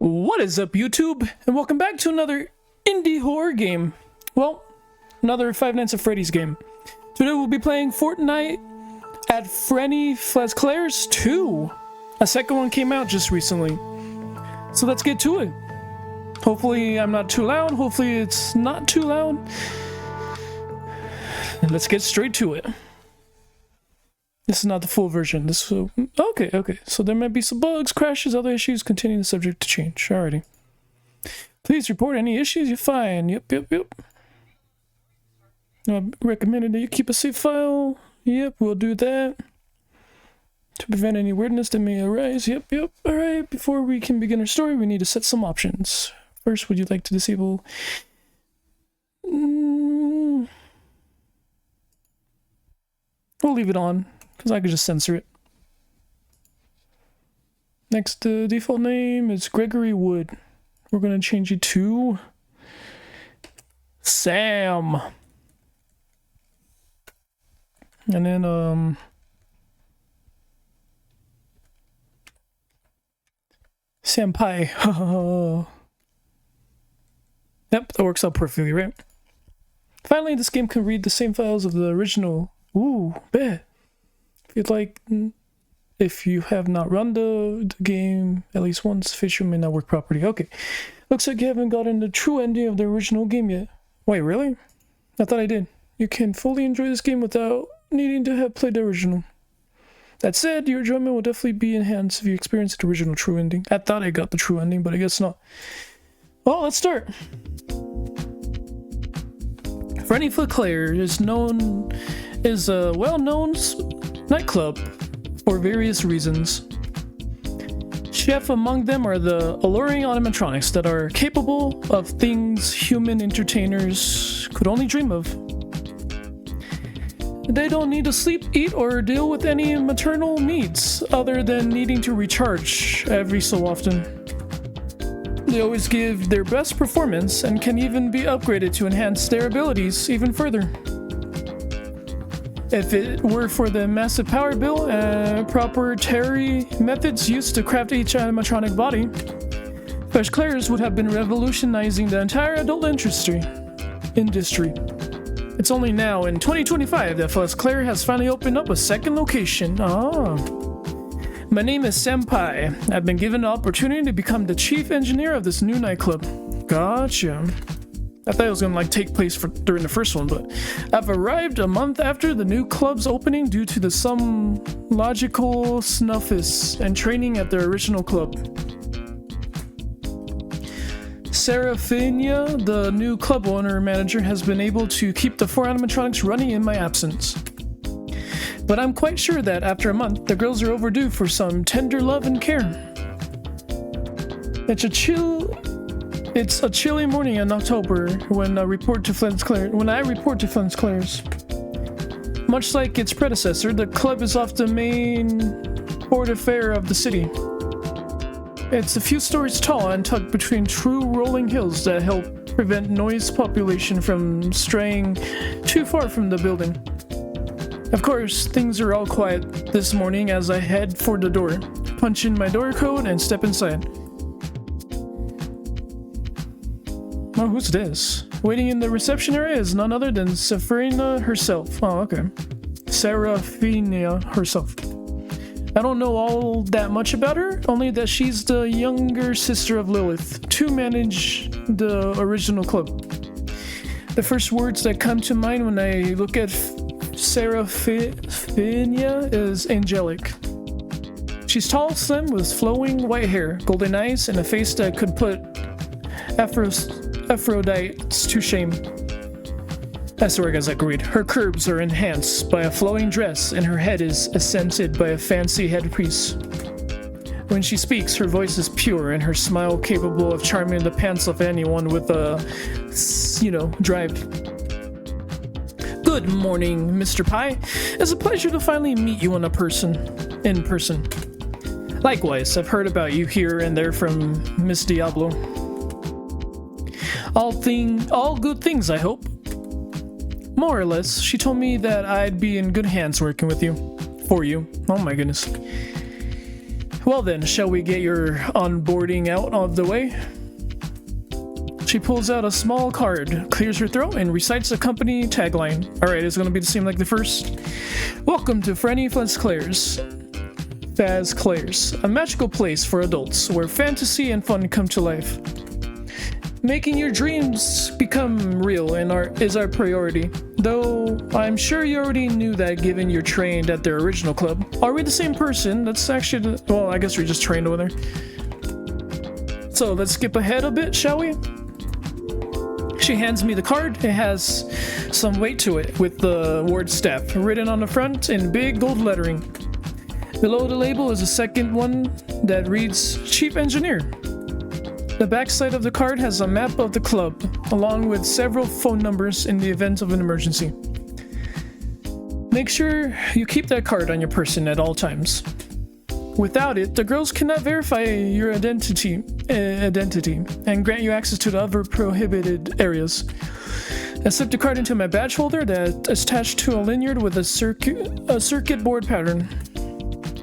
What is up, YouTube? And welcome back to another indie horror game. Well, another Five Nights at Freddy's game. Today we'll be playing Fortnight at Frenni Fazclaires 2. A second one came out just recently. So let's get to it. Hopefully I'm not too loud. Hopefully it's not too loud. And let's get straight to it. This is not the full version. This okay. So there might be some bugs, crashes, other issues. Continue the subject to change. Alrighty. Please report any issues you find. Yep. Recommended that you keep a save file. Yep, we'll do that. To prevent any weirdness that may arise. Yep. Alright, before we can begin our story, we need to set some options. First, would you like to disable... We'll leave it on, because I could just censor it. Next, default name is Gregory Wood. We're going to change it to... Sam. And then, Senpai. Yep, that works out perfectly, right? Finally, this game can read the same files of the original. Ooh, bet. If you have not run the game at least once, the feature may not work properly. Okay. Looks like you haven't gotten the true ending of the original game yet. Wait, really? I thought I did. You can fully enjoy this game without needing to have played the original. That said, your enjoyment will definitely be enhanced if you experience the original true ending. I thought I got the true ending, but I guess not. Well, let's start. Frenni Fazclaires is a well-known nightclub for various reasons. Chief among them are the alluring animatronics that are capable of things human entertainers could only dream of. They don't need to sleep, eat, or deal with any maternal needs other than needing to recharge every so often. They always give their best performance and can even be upgraded to enhance their abilities even further. If it were for the massive power bill and proprietary methods used to craft each animatronic body, Fazclaires would have been revolutionizing the entire adult industry. It's only now in 2025 that Fazclaires has finally opened up a second location. My name is Senpai. I've been given the opportunity to become the chief engineer of this new nightclub. Gotcha. I thought it was gonna take place during the first one, but I've arrived a month after the new club's opening due to some logical snuffis and training at the original club. Serafina, the new club owner manager, has been able to keep the 4 animatronics running in my absence. But I'm quite sure that after a month, the girls are overdue for some tender love and care. It's a chilly morning in October when I report to Fazclaires. Much like its predecessor, the club is off the main thoroughfare of the city. It's a few stories tall and tucked between true rolling hills that help prevent noise population from straying too far from the building. Of course, things are all quiet this morning as I head for the door, punch in my door code, and step inside. Oh, who's this? Waiting in the reception area is none other than Serafina herself. Oh, okay. Serafina herself. I don't know all that much about her, only that she's the younger sister of Lilith, to manage the original club. The first words that come to mind when I look at Serafina is angelic. She's tall, slim, with flowing white hair, golden eyes, and a face that could put Aphrodites to shame. That's the word guys like read. Her curves are enhanced by a flowing dress, and her head is accented by a fancy headpiece. When she speaks, her voice is pure, and her smile capable of charming the pants off anyone with a, drive. Good morning, Mr. Pie. It's a pleasure to finally meet you in person. Likewise, I've heard about you here and there from Miss Diablo. All good things, I hope. More or less. She told me that I'd be in good hands working with you. For you. Oh my goodness. Well then, shall we get your onboarding out of the way? She pulls out a small card, clears her throat, and recites the company tagline. Alright, it's gonna be the same like the first. Welcome to Frenni Fazclaires. Fazclaires, a magical place for adults where fantasy and fun come to life. Making your dreams become real is our priority. Though I'm sure you already knew that given you're trained at their original club. Are we the same person? That's actually well, I guess we just trained over there. So let's skip ahead a bit, shall we? She hands me the card. It has some weight to it with the word staff written on the front in big gold lettering. Below the label is a second one that reads Chief Engineer. The backside of the card has a map of the club, along with several phone numbers in the event of an emergency. Make sure you keep that card on your person at all times. Without it, the girls cannot verify your identity and grant you access to the other prohibited areas. I slip the card into my badge holder that is attached to a lanyard with a circuit board pattern.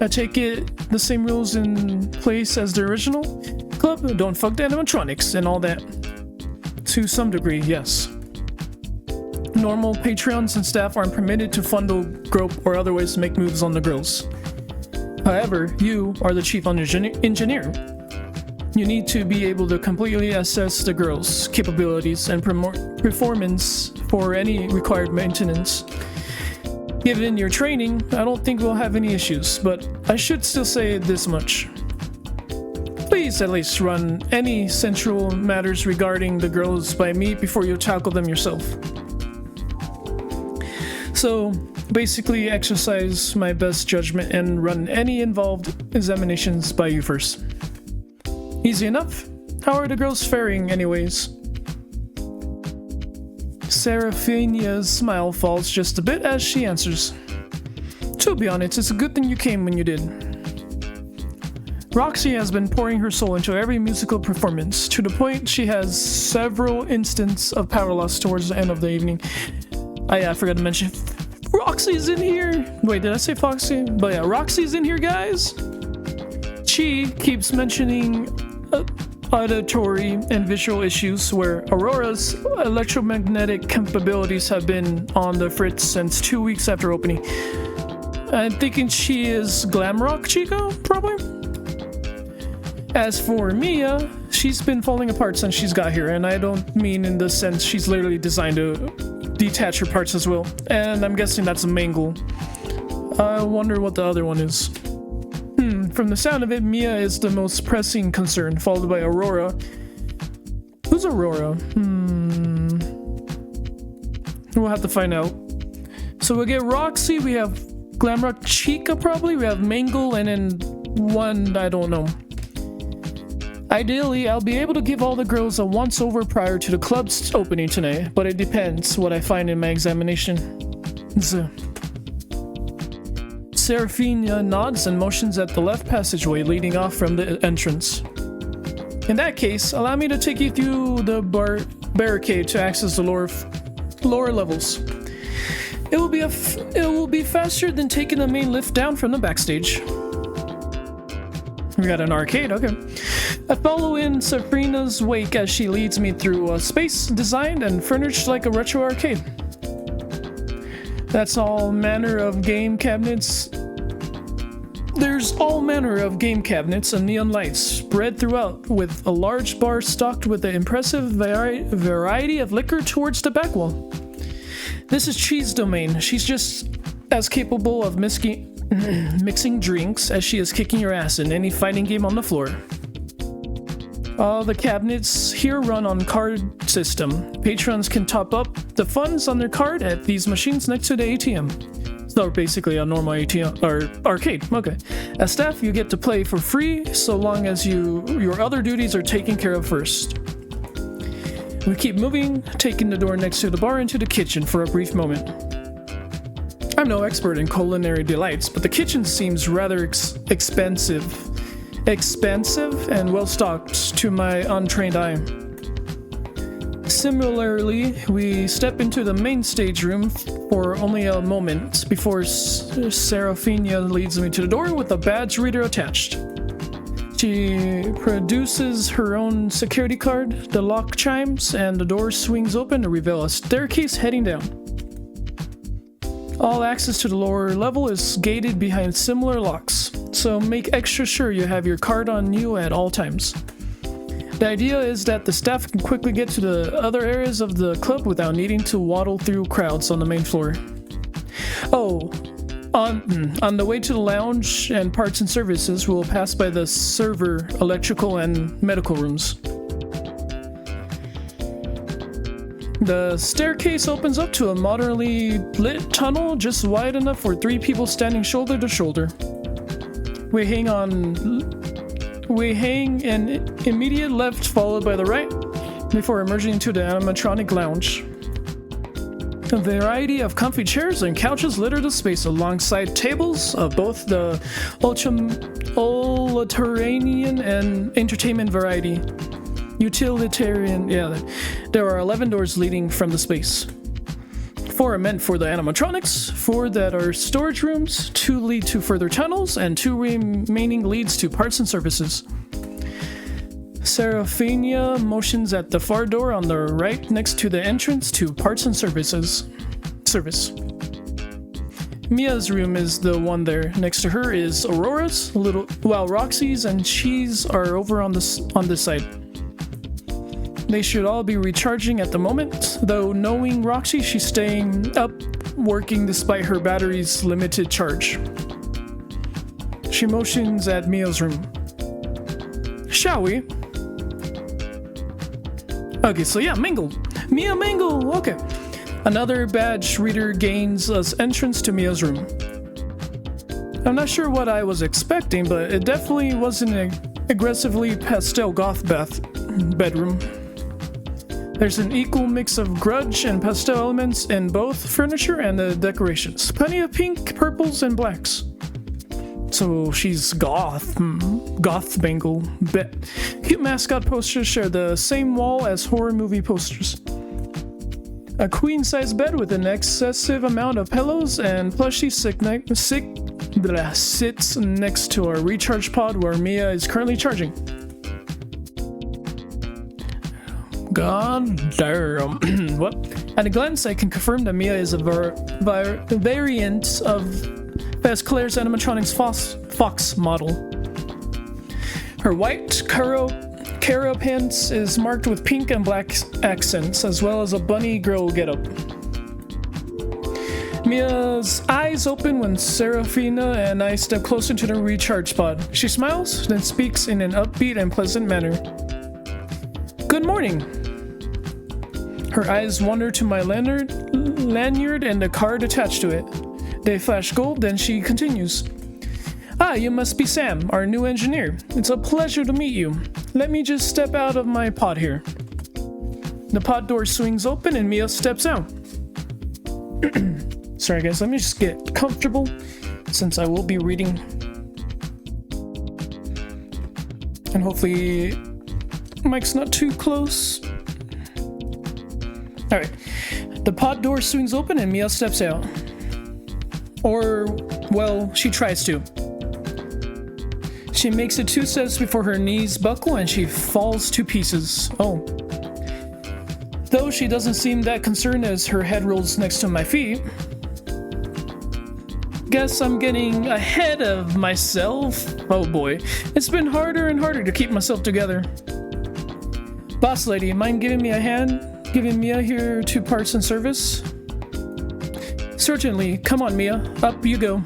I take it the same rules in place as the original club. Don't fuck the animatronics and all that. To some degree, yes. Normal patrons and staff aren't permitted to fundle, grope, or otherwise make moves on the girls. However, you are the chief engineer. You need to be able to completely assess the girls' capabilities and performance for any required maintenance. Given your training, I don't think we'll have any issues, but I should still say this much. Please at least run any central matters regarding the girls by me before you tackle them yourself. So, basically exercise my best judgment and run any involved examinations by you first. Easy enough? How are the girls faring anyways? Seraphinia's smile falls just a bit as she answers. To be honest, it's a good thing you came when you did. Roxy has been pouring her soul into every musical performance, to the point she has several instances of power loss towards the end of the evening. I forgot to mention, Roxy's in here! Wait, did I say Foxy? But yeah, Roxy's in here, guys! She keeps mentioning auditory and visual issues where Aurora's electromagnetic capabilities have been on the fritz since 2 weeks after opening. I'm thinking she is glam rock Chico, probably? As for Mia, she's been falling apart since she's got here, and I don't mean in the sense she's literally designed to detach her parts as well. And I'm guessing that's a mangle. I wonder what the other one is. From the sound of it, Mia is the most pressing concern, followed by Aurora. Who's Aurora? We'll have to find out. So we'll get Roxy, we have Glamrock Chica probably, we have Mangle, and then one I don't know. Ideally, I'll be able to give all the girls a once-over prior to the club's opening tonight, but it depends what I find in my examination. Seraphina nods and motions at the left passageway leading off from the entrance. In that case, allow me to take you through the barricade to access the lower levels. It will be faster than taking the main lift down from the backstage. We got an arcade, okay. I follow in Sabrina's wake as she leads me through a space designed and furnished like a retro arcade. That's all manner of game cabinets. There's all manner of game cabinets and neon lights spread throughout, with a large bar stocked with an impressive variety of liquor towards the back wall. This is Chee's domain. She's just as capable of mixing drinks as she is kicking your ass in any fighting game on the floor. All the cabinets here run on card system. Patrons can top up the funds on their card at these machines next to the ATM. So basically a normal ATM or arcade. Okay. As staff, you get to play for free so long as your other duties are taken care of first. We keep moving, taking the door next to the bar into the kitchen for a brief moment. I'm no expert in culinary delights, but the kitchen seems rather expansive and well-stocked to my untrained eye. Similarly, we step into the main stage room for only a moment before Seraphina leads me to the door with a badge reader attached. She produces her own security card, the lock chimes, and the door swings open to reveal a staircase heading down. All access to the lower level is gated behind similar locks, so make extra sure you have your card on you at all times. The idea is that the staff can quickly get to the other areas of the club without needing to waddle through crowds on the main floor. Oh, on the way to the lounge and parts and services, we'll pass by the server, electrical, and medical rooms. The staircase opens up to a modernly lit tunnel just wide enough for 3 people standing shoulder to shoulder. We hang in immediate left followed by the right before emerging into the animatronic lounge. A variety of comfy chairs and couches litter the space alongside tables of both the utilitarian and entertainment variety. There are 11 doors leading from the space. 4 are meant for the animatronics, 4 that are storage rooms, 2 lead to further tunnels, and 2 remaining leads to parts and services. Seraphina motions at the far door on the right next to the entrance to parts and service. Mia's room is the one there. Next to her is Aurora's, while Roxy's and Cheese are over on this side. They should all be recharging at the moment, though knowing Roxy, she's staying up working despite her battery's limited charge. She motions at Mia's room. Shall we? Okay, so yeah, mingle. Mia mingle, okay. Another badge reader gains us entrance to Mia's room. I'm not sure what I was expecting, but it definitely wasn't an aggressively pastel goth bedroom. There's an equal mix of grunge and pastel elements in both furniture and the decorations. Plenty of pink, purples, and blacks. So she's goth. Goth bangle. Bet. Cute mascot posters share the same wall as horror movie posters. A queen-size bed with an excessive amount of pillows and plushie sits next to our recharge pod where Mia is currently charging. God damn. What? At a glance, I can confirm that Mia is a variant of Fazclaires animatronics Fox model. Her white Cara pants is marked with pink and black accents, as well as a bunny girl getup. Mia's eyes open when Seraphina and I step closer to the recharge pod. She smiles, then speaks in an upbeat and pleasant manner. Good morning. Her eyes wander to my lanyard and the card attached to it. They flash gold, then she continues. Ah, you must be Sam, our new engineer. It's a pleasure to meet you. Let me just step out of my pod here. The pod door swings open and Mia steps out. Sorry guys, let me just get comfortable since I will be reading. And hopefully mic's not too close. Alright, the pod door swings open and Mia steps out. Or, well, she tries to. She makes it 2 steps before her knees buckle and she falls to pieces. Oh. Though she doesn't seem that concerned as her head rolls next to my feet. Guess I'm getting ahead of myself. Oh boy, it's been harder and harder to keep myself together. Boss lady, mind giving me a hand? Giving Mia here 2 parts and service? Certainly. Come on, Mia. Up you go.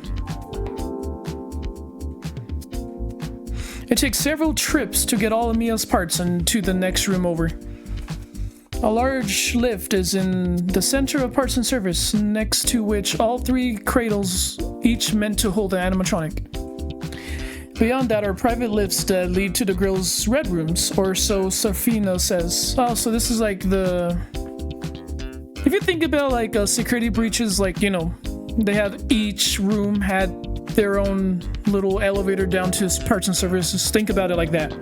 It takes several trips to get all of Mia's parts into the next room over. A large lift is in the center of parts and service, next to which all 3 cradles, each meant to hold an animatronic. Beyond that are private lifts that lead to the grill's red rooms, or so Safina says. Oh, so this is like the... If you think about like security breaches, like, you know, they have each room had their own little elevator down to parts and services. Think about it like that.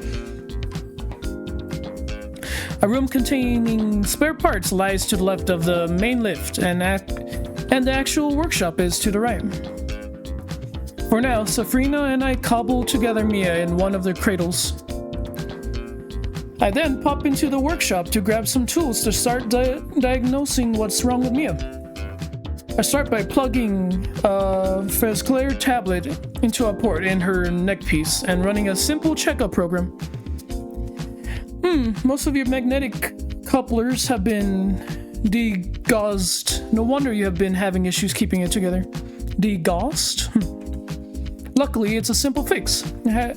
A room containing spare parts lies to the left of the main lift, and the actual workshop is to the right. For now, Safrina and I cobble together Mia in one of the cradles. I then pop into the workshop to grab some tools to start diagnosing what's wrong with Mia. I start by plugging a Fazclaires tablet into a port in her neckpiece and running a simple checkup program. Most of your magnetic couplers have been degaussed. No wonder you have been having issues keeping it together. Degaussed? Luckily, it's a simple fix.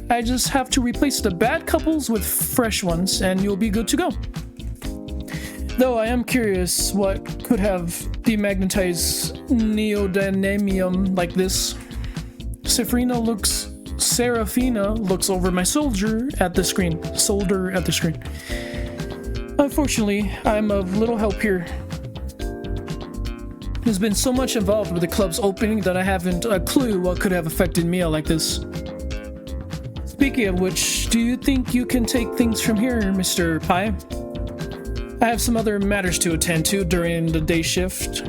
I just have to replace the bad couples with fresh ones, and you'll be good to go. Though I am curious what could have demagnetized neodymium like this. Safrina Serafina looks over my solder at the screen. Unfortunately, I'm of little help here. There's been so much involved with the club's opening that I haven't a clue what could have affected Mia like this. Speaking of which, do you think you can take things from here, Mr. Pai? I have some other matters to attend to during the day shift.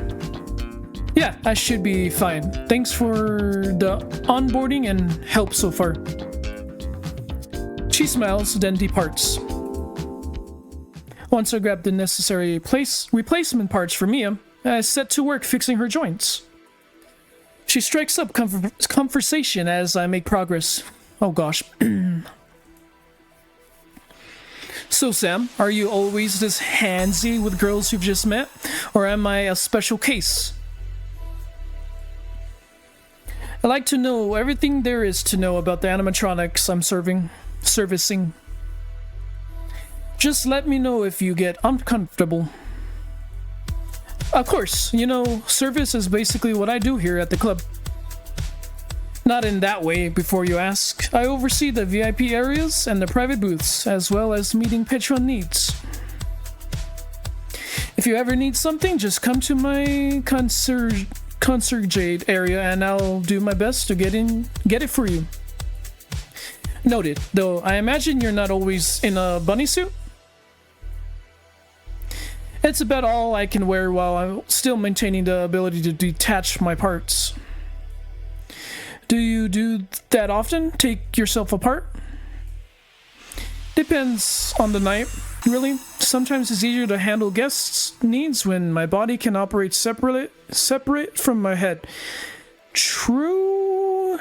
Yeah, I should be fine. Thanks for the onboarding and help so far. She smiles, then departs. Once I grab the necessary replacement parts for Mia, I set to work fixing her joints. She strikes up conversation as I make progress. Oh gosh. So Sam, are you always this handsy with girls you've just met? Or am I a special case? I like to know everything there is to know about the animatronics I'm servicing. Just let me know if you get uncomfortable. Of course, you know, service is basically what I do here at the club. Not in that way, before you ask. I oversee the VIP areas and the private booths, as well as meeting patron needs. If you ever need something, just come to my concierge area and I'll do my best to get it for you. Noted, though I imagine you're not always in a bunny suit? It's about all I can wear while I'm still maintaining the ability to detach my parts. Do you do that often? Take yourself apart? Depends on the night, really. Sometimes it's easier to handle guests' needs when my body can operate separate from my head. True.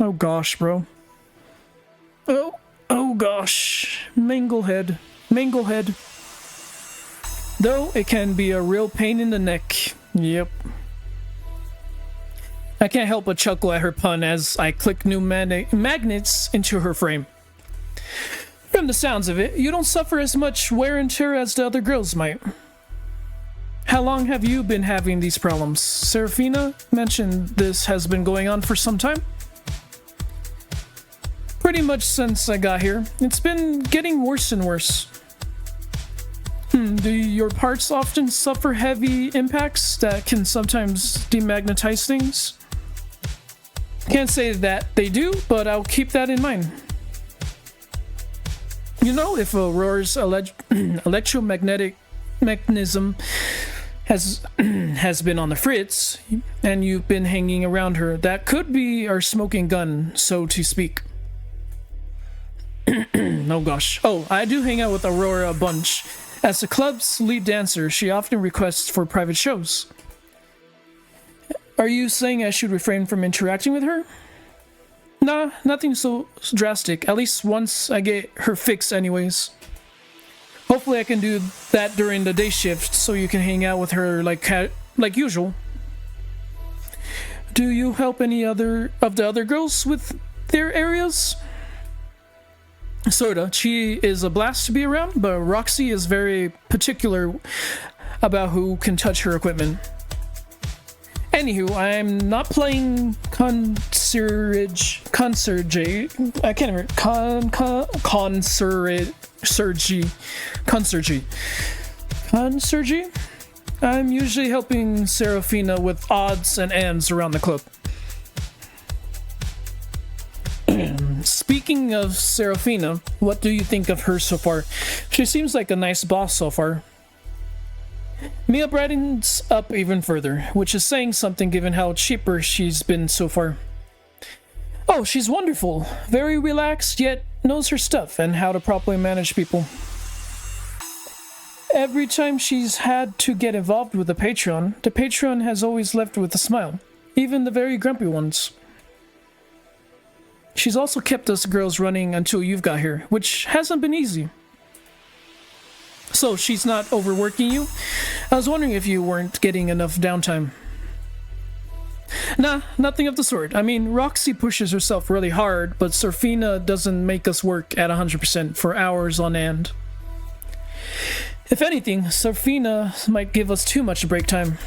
Oh gosh, bro. Oh gosh. Manglehead. Though it can be a real pain in the neck. Yep. I can't help but chuckle at her pun as I click new magnets into her frame. From the sounds of it, you don't suffer as much wear and tear as the other girls might. How long have you been having these problems? Serafina mentioned this has been going on for some time. Pretty much since I got here. It's been getting worse and worse. Do your parts often suffer heavy impacts that can sometimes demagnetize things? Can't say that they do, but I'll keep that in mind. You know, if Aurora's electromagnetic mechanism has been on the fritz, and you've been hanging around her, that could be our smoking gun, so to speak. Oh gosh. Oh, I do hang out with Aurora a bunch. As the club's lead dancer, she often requests for private shows. Are you saying I should refrain from interacting with her? Nah, nothing so drastic. At least once I get her fixed anyways. Hopefully I can do that during the day shift so you can hang out with her like usual. Do you help any of the other girls with their areas? Sorta. She is a blast to be around, but Roxy is very particular about who can touch her equipment. Anywho, I'm not playing concierge. I can't remember. Concierge. I'm usually helping Serafina with odds and ends around the club. Speaking of Serafina, what do you think of her so far? She seems like a nice boss so far. Mia brightens up even further, which is saying something given how chipper she's been so far. Oh, she's wonderful. Very relaxed, yet knows her stuff and how to properly manage people. Every time she's had to get involved with the patron has always left with a smile, even the very grumpy ones. She's also kept us girls running until you've got here, which hasn't been easy. So, she's not overworking you? I was wondering if you weren't getting enough downtime. Nah, nothing of the sort. I mean, Roxy pushes herself really hard, but Serafina doesn't make us work at 100% for hours on end. If anything, Serafina might give us too much break time.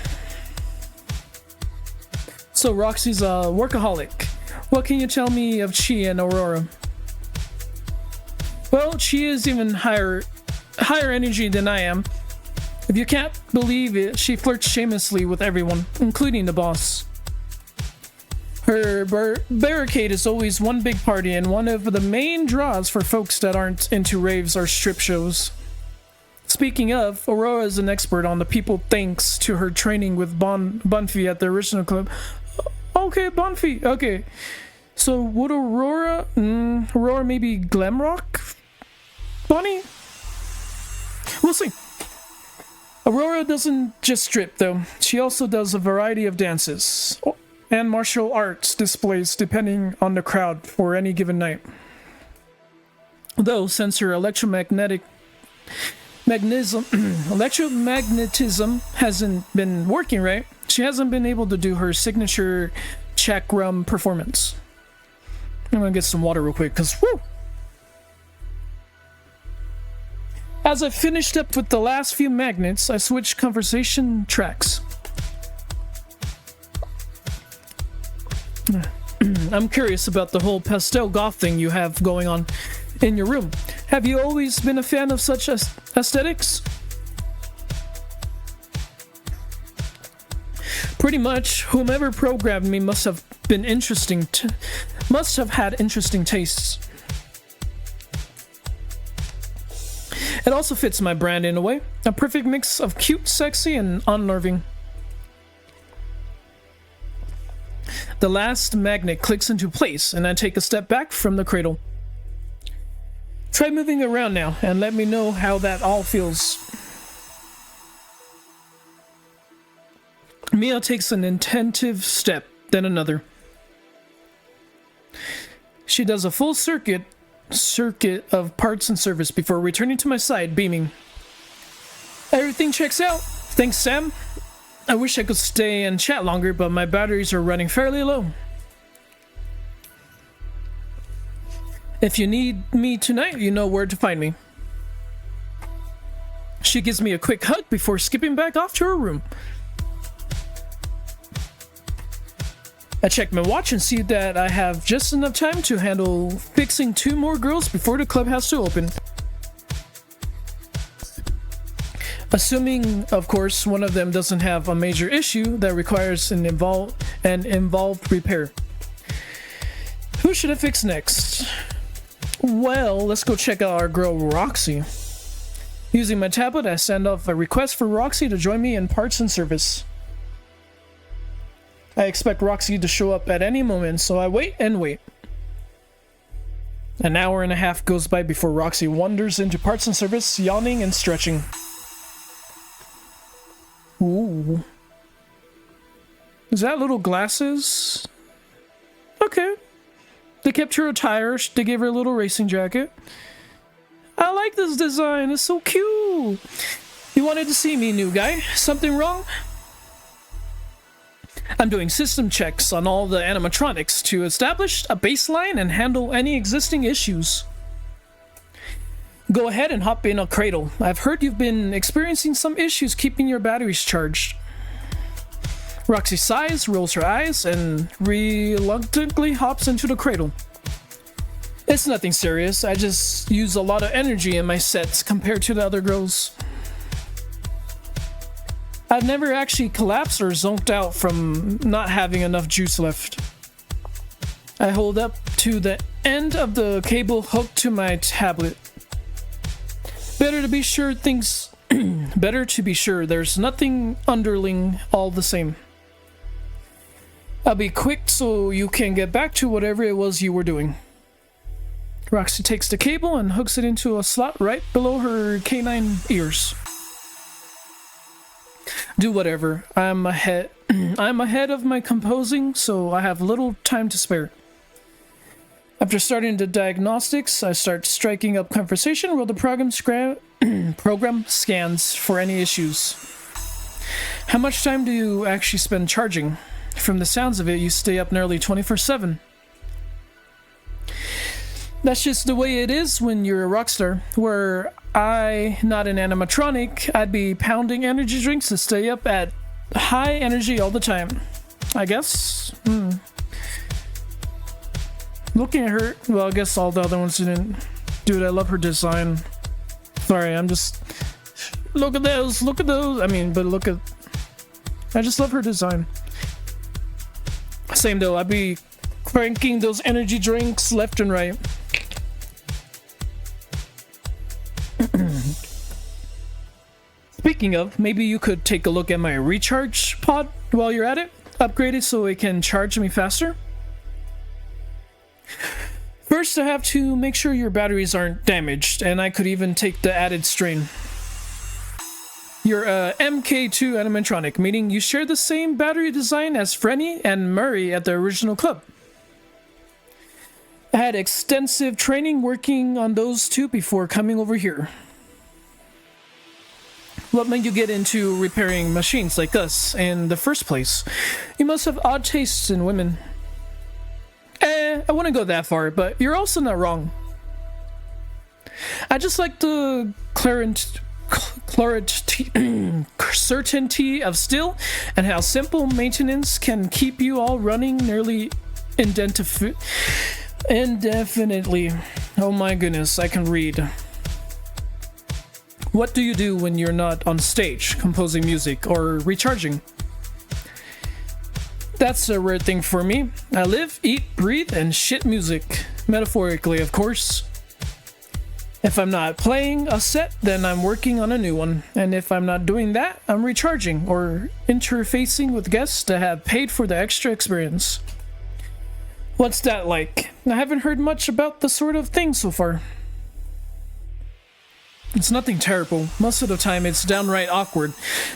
So Roxy's a workaholic. What can you tell me of Chi and Aurora? Well, Chi is even higher energy than I am. If you can't believe it, she flirts shamelessly with everyone, including the boss. Her barricade is always one big party, and one of the main draws for folks that aren't into raves are strip shows. Speaking of, Aurora is an expert on the people thanks to her training with Bonfi at the original club. Okay, Bonfi, okay. So would Aurora maybe Glamrock? Bonnie? We'll see. Aurora doesn't just strip though. She also does a variety of dances and martial arts displays depending on the crowd for any given night. Though since her electromagnetism hasn't been working right, she hasn't been able to do her signature chakram performance. I'm gonna get some water real quick, cause woo! As I finished up with the last few magnets, I switched conversation tracks. I'm curious about the whole pastel goth thing you have going on in your room. Have you always been a fan of such aesthetics? Pretty much. Whomever programmed me must have had interesting tastes. It also fits my brand in a way. A perfect mix of cute, sexy, and unnerving. The last magnet clicks into place, and I take a step back from the cradle. Try moving around now, and let me know how that all feels. Mia takes an attentive step, then another. She does a full circuit of parts and service before returning to my side, beaming. Everything checks out. Thanks, Sam. I wish I could stay and chat longer, but my batteries are running fairly low. If you need me tonight, you know where to find me. She gives me a quick hug before skipping back off to her room. I check my watch and see that I have just enough time to handle fixing 2 more girls before the club has to open. Assuming, of course, one of them doesn't have a major issue that requires an involved repair. Who should I fix next? Well, let's go check out our girl Roxy. Using my tablet, I send off a request for Roxy to join me in parts and service. I expect Roxy to show up at any moment, so I wait and wait. An hour and a half goes by before Roxy wanders into parts and service, yawning and stretching. Ooh. Is that little glasses? Okay. They kept her attire, they gave her a little racing jacket. I like this design, it's so cute. You wanted to see me, new guy. Something wrong? I'm doing system checks on all the animatronics to establish a baseline and handle any existing issues. Go ahead and hop in a cradle. I've heard you've been experiencing some issues keeping your batteries charged. Roxy sighs, rolls her eyes, and reluctantly hops into the cradle. It's nothing serious, I just use a lot of energy in my sets compared to the other girls. I've never actually collapsed or zonked out from not having enough juice left. I hold up to the end of the cable hooked to my tablet. Better to be sure there's nothing underling all the same. I'll be quick so you can get back to whatever it was you were doing. Roxy takes the cable and hooks it into a slot right below her canine ears. Do whatever. I'm ahead of my composing, so I have little time to spare. After starting the diagnostics, I start striking up conversation while the program scans for any issues. How much time do you actually spend charging? From the sounds of it, you stay up nearly 24/7. That's just the way it is when you're a rock star. Were I not an animatronic, I'd be pounding energy drinks to stay up at high energy all the time. I guess? Looking at her, well, I guess all the other ones didn't. Dude, I love her design. Sorry, I'm just... Look at those, look at those. I mean, but look at... I just love her design. Same though, I'd be cranking those energy drinks left and right. Speaking of, maybe you could take a look at my recharge pod while you're at it. Upgrade it so it can charge me faster. First, I have to make sure your batteries aren't damaged, and I could even take the added strain. You're a MK2 animatronic, meaning you share the same battery design as Frenni and Murray at the original club. I had extensive training working on those two before coming over here. What made you get into repairing machines like us in the first place? You must have odd tastes in women. I wouldn't go that far, but you're also not wrong. I just like the certainty of still and how simple maintenance can keep you all running nearly indefinitely. Oh my goodness, I can read. What do you do when you're not on stage, composing music or recharging? That's a rare thing for me. I live, eat, breathe, and shit music. Metaphorically, of course. If I'm not playing a set, then I'm working on a new one. And if I'm not doing that, I'm recharging or interfacing with guests that have paid for the extra experience. What's that like? I haven't heard much about the sort of thing so far. It's nothing terrible. Most of the time, it's downright awkward.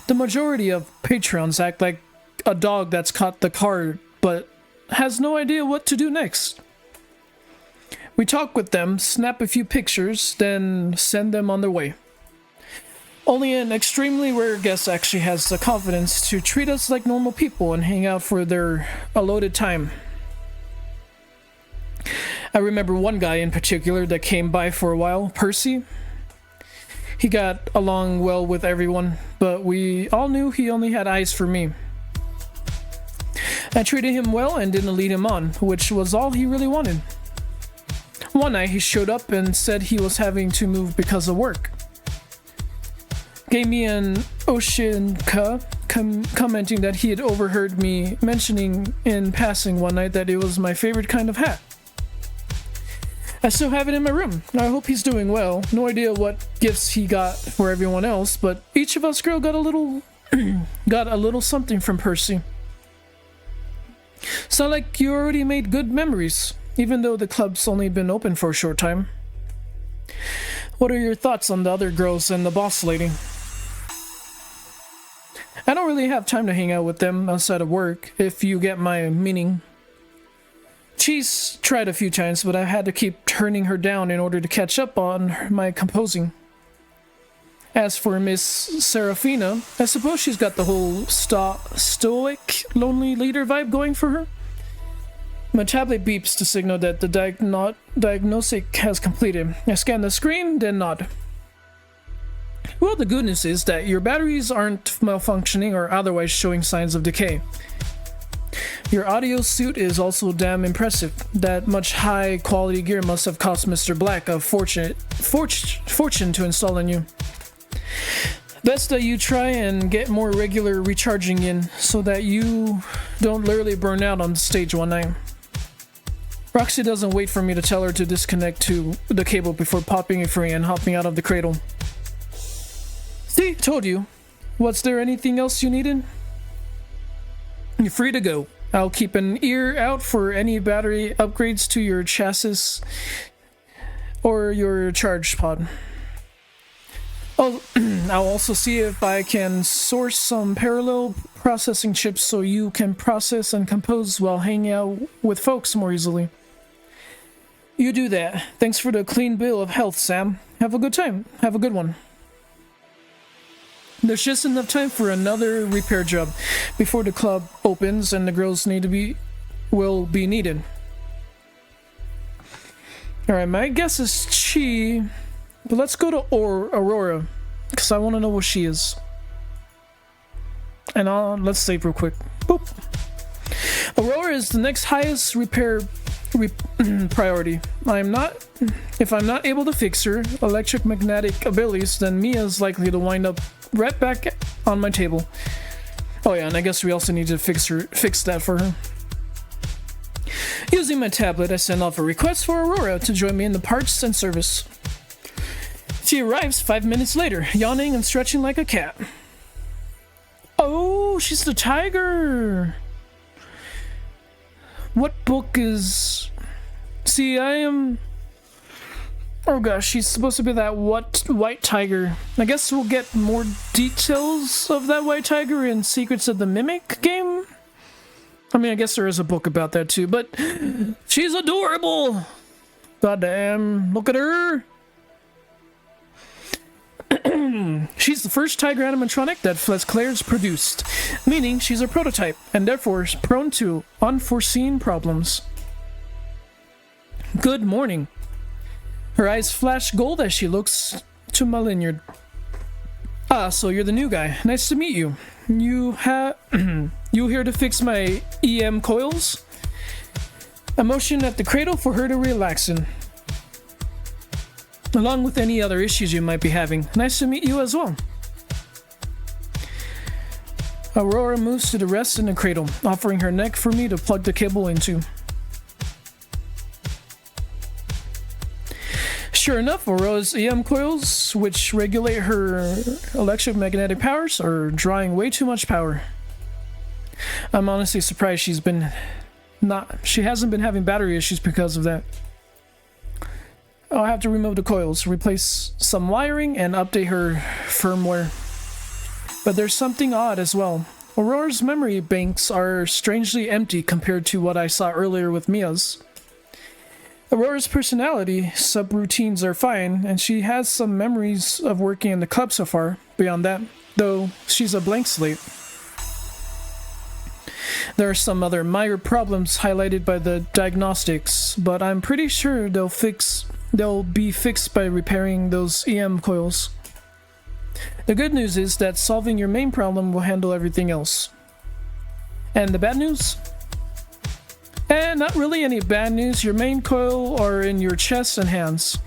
The majority of patrons act like a dog that's caught the card, but has no idea what to do next. We talk with them, snap a few pictures, then send them on their way. Only an extremely rare guest actually has the confidence to treat us like normal people and hang out for their allotted time. I remember one guy in particular that came by for a while, Percy. He got along well with everyone, but we all knew he only had eyes for me. I treated him well and didn't lead him on, which was all he really wanted. One night he showed up and said he was having to move because of work. Gave me an Oshinka, commenting that he had overheard me mentioning in passing one night that it was my favorite kind of hat. I still have it in my room. I hope he's doing well. No idea what gifts he got for everyone else, but each of us girl got a little something from Percy. Sound like you already made good memories, even though the club's only been open for a short time. What are your thoughts on the other girls and the boss lady? I don't really have time to hang out with them outside of work, if you get my meaning. She's tried a few times, but I've had to keep turning her down in order to catch up on my composing. As for Miss Serafina, I suppose she's got the whole stoic, lonely leader vibe going for her. My tablet beeps to signal that the diagnosis has completed. I scan the screen, then nod. Well, the good news is that your batteries aren't malfunctioning or otherwise showing signs of decay. Your audio suit is also damn impressive. That much high-quality gear must have cost Mr. Black a fortune to install on you. Best that you try and get more regular recharging in so that you don't literally burn out on stage one night. Roxy doesn't wait for me to tell her to disconnect to the cable before popping it free and hopping out of the cradle. See, told you. Was there anything else you needed? You're free to go. I'll keep an ear out for any battery upgrades to your chassis or your charge pod. Oh, I'll also see if I can source some parallel processing chips so you can process and compose while hanging out with folks more easily. You do that. Thanks for the clean bill of health, Sam. Have a good time. Have a good one. There's just enough time for another repair job before the club opens and the girls will be needed. Alright, my guess is she, but let's go to Aurora, because I want to know what she is. And let's save real quick. Boop. Aurora is the next highest repair priority. If I'm not able to fix her electromagnetic abilities, then Mia's likely to wind up right back on my table. Oh yeah, and I guess we also need to fix that for her. Using my tablet, I send off a request for Aurora to join me in the parts and service. She arrives 5 minutes later, yawning and stretching like a cat. Oh, she's the tiger! What book is... See, I am... Oh gosh, she's supposed to be that white tiger. I guess we'll get more details of that white tiger in Secrets of the Mimic game? I mean, I guess there is a book about that too, but... She's adorable! Goddamn, look at her! She's the first tiger animatronic that Fazclaires produced, meaning she's a prototype, and therefore prone to unforeseen problems. Good morning. Her eyes flash gold as she looks to Malinard. Ah, so you're the new guy. Nice to meet you. You here to fix my EM coils? I motion at the cradle for her to relax in, along with any other issues you might be having. Nice to meet you as well. Aurora moves to the rest in the cradle, offering her neck for me to plug the cable into. Sure enough, Aurora's EM coils, which regulate her electromagnetic powers, are drawing way too much power. I'm honestly surprised she hasn't been having battery issues because of that. I'll have to remove the coils, replace some wiring, and update her firmware. But there's something odd as well. Aurora's memory banks are strangely empty compared to what I saw earlier with Mia's. Aurora's personality subroutines are fine, and she has some memories of working in the club so far. Beyond that, though, she's a blank slate. There are some other minor problems highlighted by the diagnostics, but I'm pretty sure they'll be fixed by repairing those EM coils. The good news is that solving your main problem will handle everything else. And the bad news? Not really any bad news. Your main coil are in your chest and hands.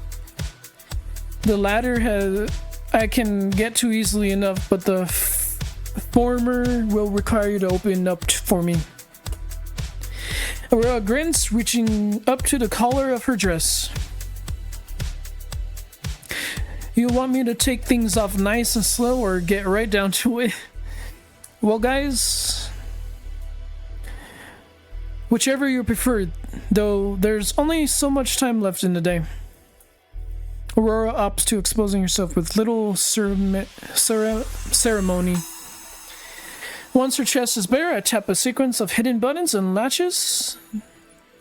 The latter I can get to easily enough, but the former will require you to open up for me. Aurora grins, reaching up to the collar of her dress. You want me to take things off nice and slow or get right down to it? Well, guys, whichever you prefer, though there's only so much time left in the day. Aurora opts to exposing herself with little ceremony. Once her chest is bare, I tap a sequence of hidden buttons and latches.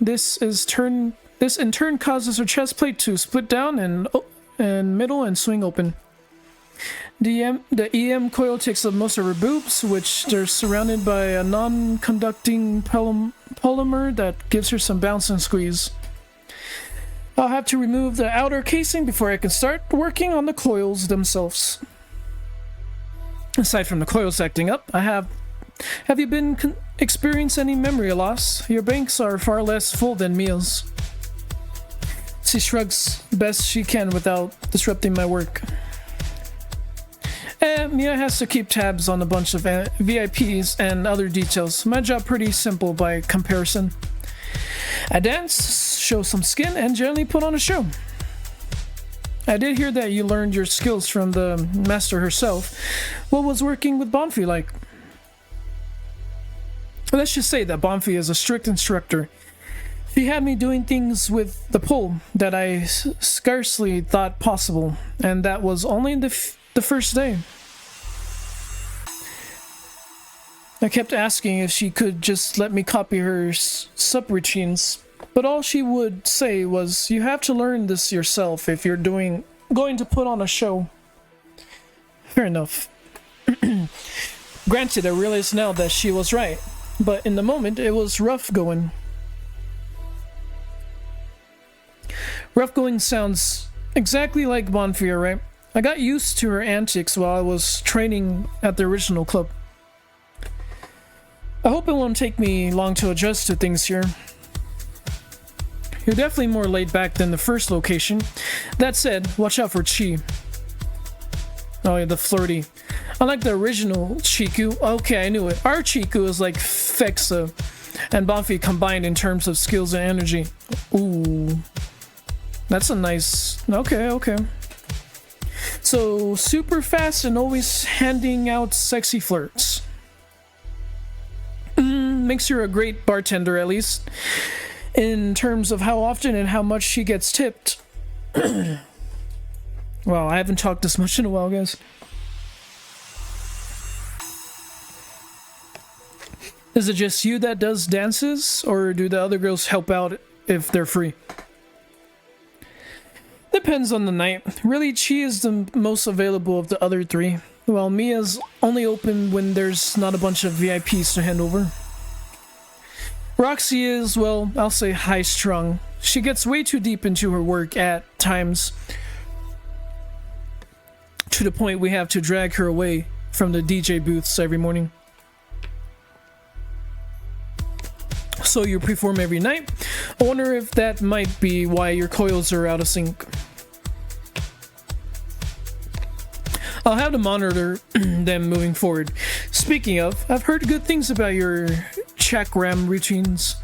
This in turn causes her chest plate to split down and middle and swing open. The EM coil takes up most of her boobs, which they're surrounded by a non-conducting polymer that gives her some bounce and squeeze. I'll have to remove the outer casing before I can start working on the coils themselves. Aside from the coils acting up, have you been experiencing any memory loss? Your banks are far less full than Mia's. She shrugs best she can without disrupting my work. Mia has to keep tabs on a bunch of VIPs and other details. My job pretty simple by comparison. I dance, show some skin, and generally put on a show. I did hear that you learned your skills from the master herself. What was working with Bonfi like? Let's just say that Bonfi is a strict instructor. She had me doing things with the pole that I scarcely thought possible, and that was only the first day. I kept asking if she could just let me copy her sub-routines, but all she would say was, "You have to learn this yourself if you're going to put on a show." Fair enough. Granted, I realize now that she was right, but in the moment it was rough going. Rough going sounds exactly like Bonfire, right? I got used to her antics while I was training at the original club. I hope it won't take me long to adjust to things here. You're definitely more laid back than the first location. That said, watch out for Chi. Oh yeah, the flirty. Unlike the original Chiku, okay, I knew it. Our Chiku is like Fexa and Bonfi combined in terms of skills and energy. Ooh. That's a nice... Okay. So, super fast and always handing out sexy flirts. Makes her a great bartender, at least. In terms of how often and how much she gets tipped. Well, I haven't talked this much in a while, guys. Is it just you that does dances, or do the other girls help out if they're free? Depends on the night. Really, Chi is the most available of the other three, while Mia's only open when there's not a bunch of VIPs to hand over. Roxy is, well, I'll say high-strung. She gets way too deep into her work at times, to the point we have to drag her away from the DJ booths every morning. So you perform every night? I wonder if that might be why your coils are out of sync. I'll have to monitor them moving forward. Speaking of, I've heard good things about your chakram routines.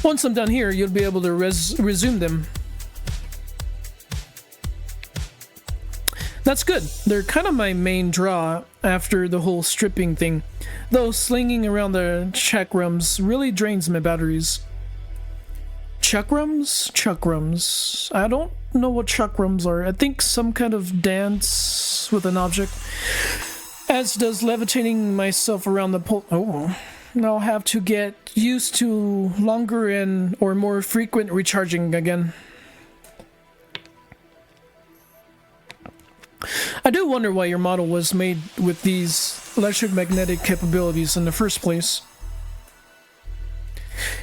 Once I'm done here, you'll be able to resume them. That's good. They're kind of my main draw after the whole stripping thing. Though slinging around the chakrams really drains my batteries. Chakrams? Chakrams. I don't know what chakrams are. I think some kind of dance with an object. As does levitating myself around the pole. Oh. I'll have to get used to longer and or more frequent recharging again. I do wonder why your model was made with these electromagnetic capabilities in the first place.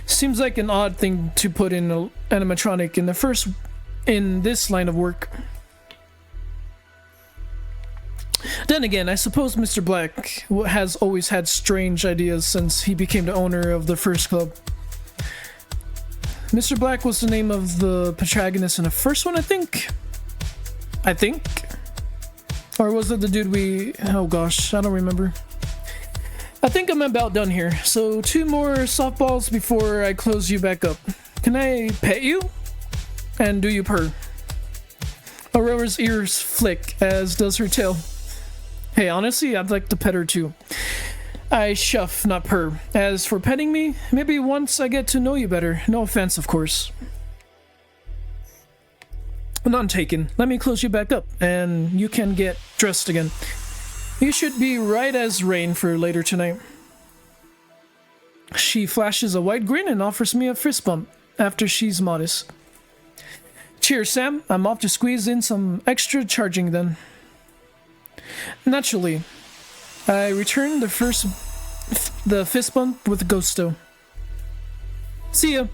Seems like an odd thing to put in an animatronic in this line of work. Then again, I suppose Mr. Black has always had strange ideas since he became the owner of the first club. Mr. Black was the name of the protagonist in the first one, I think? Or was it the dude we... Oh gosh, I don't remember. I think I'm about done here. So 2 more softballs before I close you back up. Can I pet you? And do you purr? Aurora's ears flick, as does her tail. Hey, honestly, I'd like to pet her too. I shuff, not purr. As for petting me, maybe once I get to know you better. No offense, of course. None taken. Let me close you back up, and you can get dressed again. You should be right as rain for later tonight. She flashes a wide grin and offers me a fist bump, after she's modest. Cheers, Sam. I'm off to squeeze in some extra charging then. Naturally, I return the fist bump with gusto. See ya.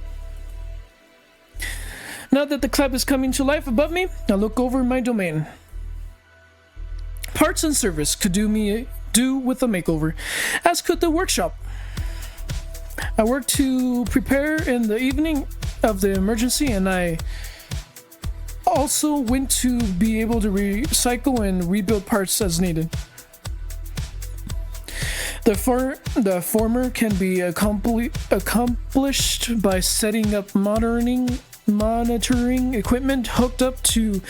Now that the club is coming to life above me, I look over my domain. Parts and service could do with a makeover, as could the workshop. I work to prepare in the evening of the emergency, and I also went to be able to recycle and rebuild parts as needed. The former can be accomplished by setting up monitoring equipment hooked up to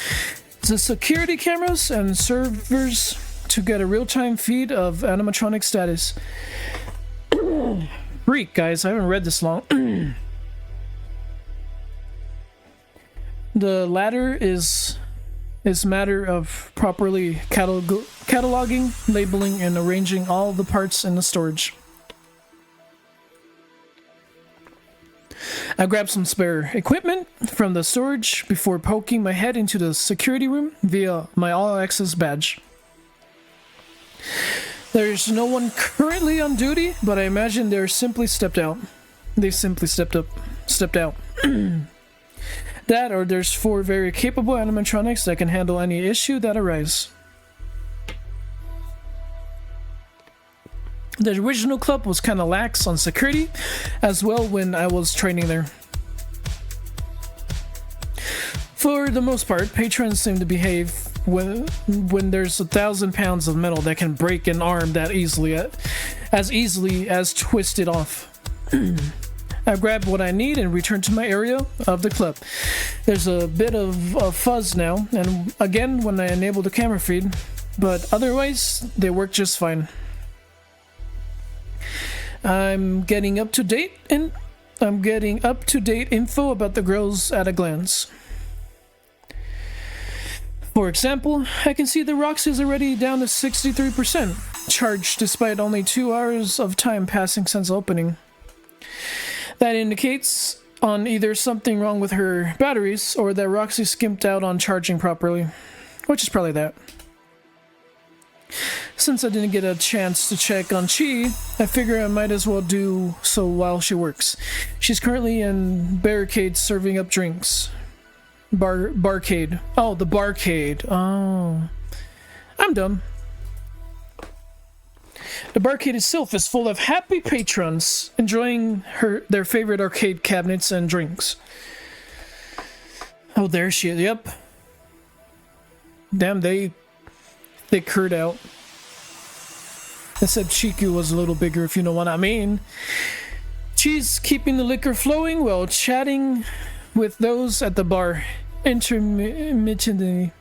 the security cameras and servers to get a real-time feed of animatronic status. Freak, guys, I haven't read this long. The latter is matter of properly cataloging, labeling, and arranging all the parts in the storage. I grabbed some spare equipment from the storage before poking my head into the security room via my all-access badge. There's no one currently on duty, but I imagine they simply stepped out. They simply stepped out. That, or there's 4 very capable animatronics that can handle any issue that arises. The original club was kind of lax on security as well when I was training there. For the most part, patrons seem to behave when there's 1,000 pounds of metal that can break an arm that easily as twist it off. I grab what I need and return to my area of the club. There's a bit of fuzz now, and again when I enable the camera feed, but otherwise they work just fine. I'm getting up to date info about the girls at a glance. For example, I can see the Roxy is already down to 63% charged despite only 2 hours of time passing since opening. That indicates on either something wrong with her batteries or that Roxy skimped out on charging properly, which is probably that. Since I didn't get a chance to check on Chi, I figure I might as well do so while she works. She's currently in Barricade serving up drinks. Barcade. Oh, the Barcade. Oh. I'm dumb. The barcade itself is full of happy patrons enjoying their favorite arcade cabinets and drinks. Oh, there she is. Yep. Damn, they thick her out. Except Chiku was a little bigger, if you know what I mean. She's keeping the liquor flowing while chatting with those at the bar intermittently.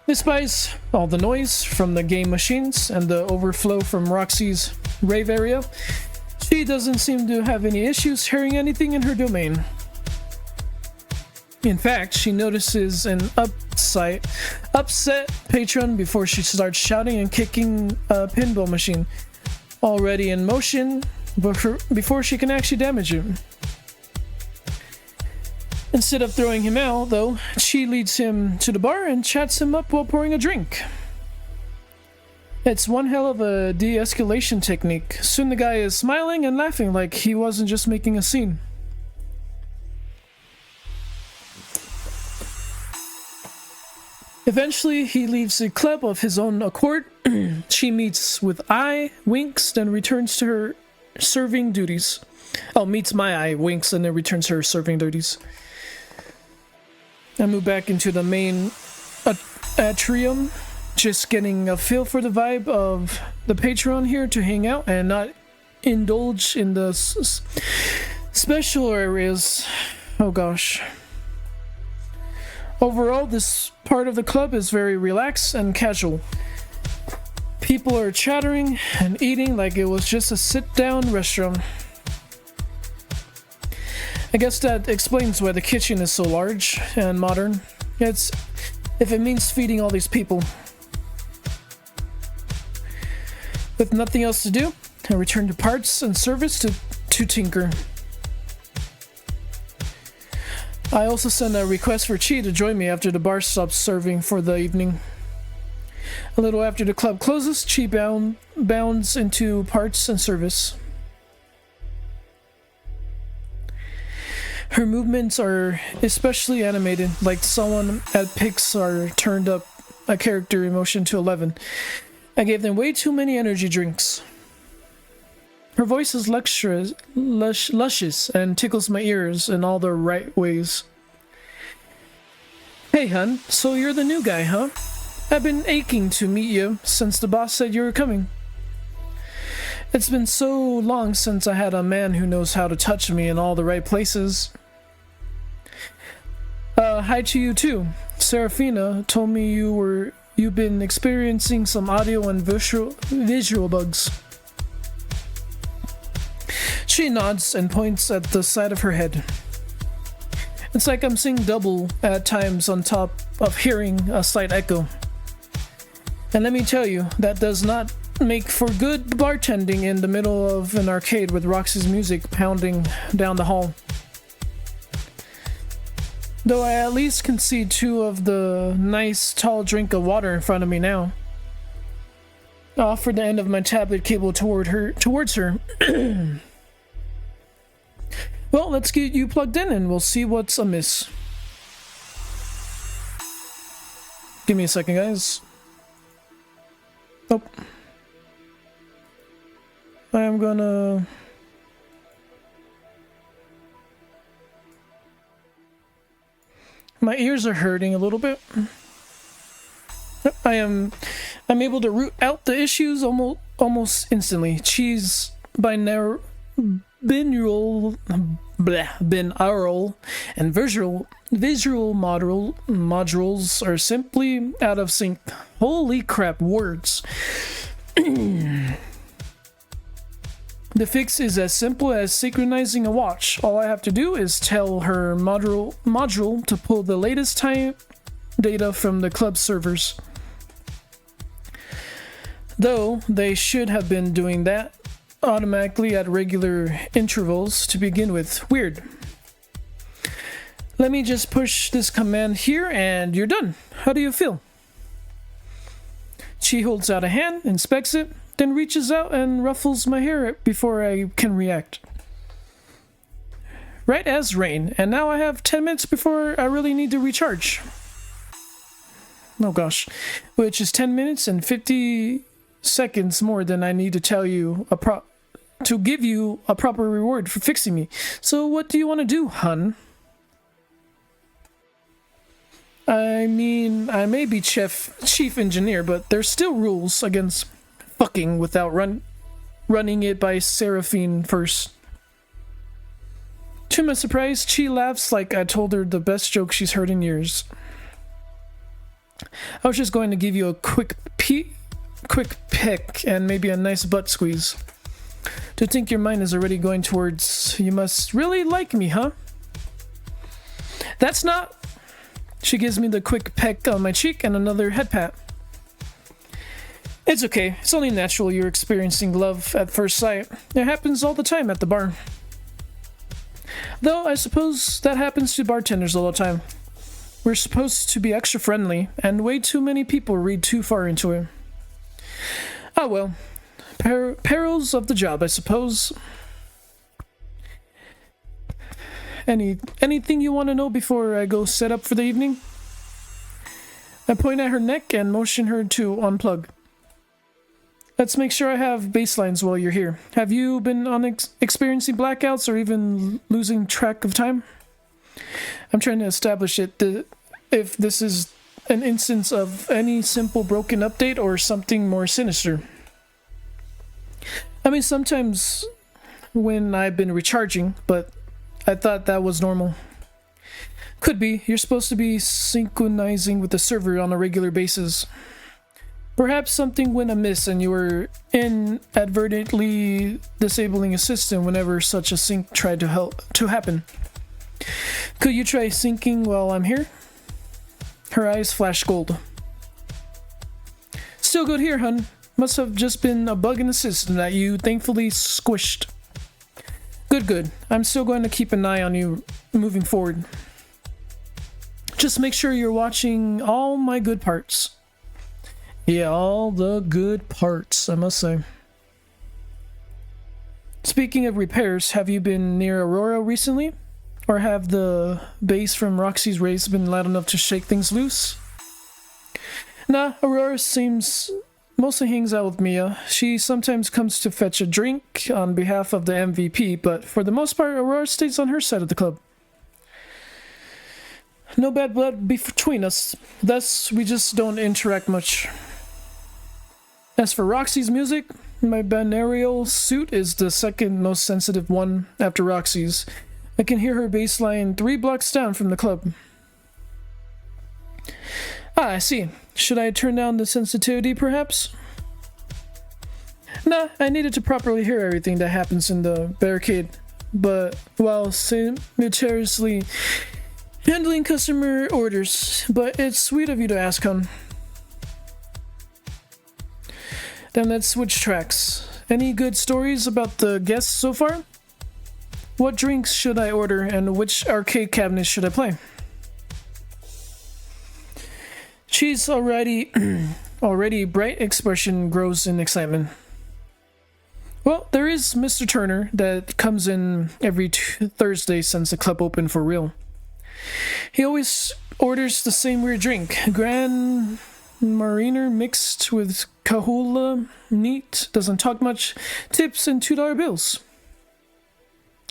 Despite all the noise from the game machines and the overflow from Roxy's rave area, she doesn't seem to have any issues hearing anything in her domain. In fact, she notices an upset patron before she starts shouting and kicking a pinball machine, already in motion, before she can actually damage him. Instead of throwing him out, though, she leads him to the bar and chats him up while pouring a drink. It's one hell of a de-escalation technique. Soon the guy is smiling and laughing like he wasn't just making a scene. Eventually, he leaves the club of his own accord. She meets with I, winks, then returns to her serving duties. Oh, meets my eye, winks, and then returns to her serving duties. I move back into the main atrium, just getting a feel for the vibe of the patron here to hang out and not indulge in the special areas. Oh gosh. Overall, this part of the club is very relaxed and casual. People are chattering and eating like it was just a sit-down restaurant. I guess that explains why the kitchen is so large and modern. If it means feeding all these people. With nothing else to do, I return to parts and service to tinker. I also send a request for Chi to join me after the bar stops serving for the evening. A little after the club closes, Chi bounds into parts and service. Her movements are especially animated, like someone at Pixar turned up a character emotion to 11. I gave them way too many energy drinks. Her voice is luscious and tickles my ears in all the right ways. Hey hun, so you're the new guy, huh? I've been aching to meet you since the boss said you were coming. It's been so long since I had a man who knows how to touch me in all the right places. Hi to you too. Serafina told me you've been experiencing some audio and visual bugs. She nods and points at the side of her head. It's like I'm seeing double at times on top of hearing a slight echo. And let me tell you, that does not make for good bartending in the middle of an arcade with Roxy's music pounding down the hall. Though I at least can see two of the nice tall drink of water in front of me now. I offered the end of my tablet cable towards her. Well, let's get you plugged in and we'll see what's amiss. Give me a second, guys. Oh. I am gonna... My ears are hurting a little bit. I'm able to root out the issues almost instantly. Cheese binaural and visual modules are simply out of sync. Holy crap, words. The fix is as simple as synchronizing a watch. All I have to do is tell her module to pull the latest time data from the club servers. Though they should have been doing that automatically at regular intervals to begin with. Weird. Let me just push this command here and you're done. How do you feel? She holds out a hand, inspects it, then reaches out and ruffles my hair before I can react. Right as rain, and now I have 10 minutes before I really need to recharge. Oh gosh, which is 10 minutes and 50 seconds more than I need to tell you to give you a proper reward for fixing me. So what do you want to do, hun? I mean, I may be chief engineer, but there's still rules against fucking without running it by Seraphine first. To my surprise, she laughs like I told her the best joke she's heard in years. I was just going to give you a quick peck and maybe a nice butt squeeze. To think your mind is already going towards, you must really like me, huh? That's not... She gives me the quick peck on my cheek and another head pat. It's okay. It's only natural you're experiencing love at first sight. It happens all the time at the bar. Though I suppose that happens to bartenders all the time. We're supposed to be extra friendly, and way too many people read too far into it. Ah well. Perils of the job, I suppose. Anything you want to know before I go set up for the evening? I point at her neck and motion her to unplug. Let's make sure I have baselines while you're here. Have you been experiencing blackouts or even losing track of time? I'm trying to establish if this is an instance of any simple broken update or something more sinister. I mean, sometimes when I've been recharging, but I thought that was normal. Could be. You're supposed to be synchronizing with the server on a regular basis. Perhaps something went amiss and you were inadvertently disabling a system whenever such a sync tried to happen. Could you try syncing while I'm here? Her eyes flash gold. Still good here, hun. Must have just been a bug in the system that you thankfully squished. Good. I'm still going to keep an eye on you moving forward. Just make sure you're watching all my good parts. Yeah, all the good parts, I must say. Speaking of repairs, have you been near Aurora recently? Or have the bass from Roxy's race been loud enough to shake things loose? Nah, Aurora mostly hangs out with Mia. She sometimes comes to fetch a drink on behalf of the MVP, but for the most part, Aurora stays on her side of the club. No bad blood between us, thus we just don't interact much. As for Roxy's music, my binaural suit is the second most sensitive one after Roxy's. I can hear her bass line 3 blocks down from the club. Ah, I see. Should I turn down the sensitivity, perhaps? Nah, I needed to properly hear everything that happens in the barricade, but while simultaneously handling customer orders. But it's sweet of you to ask, hon. Then let's switch tracks. Any good stories about the guests so far? What drinks should I order and which arcade cabinet should I play? She's already bright expression grows in excitement. Well, there is Mr. Turner that comes in every Thursday since the club opened for real. He always orders the same weird drink, Grand Mariner mixed with Kahula, neat, doesn't talk much, tips and $2 bills.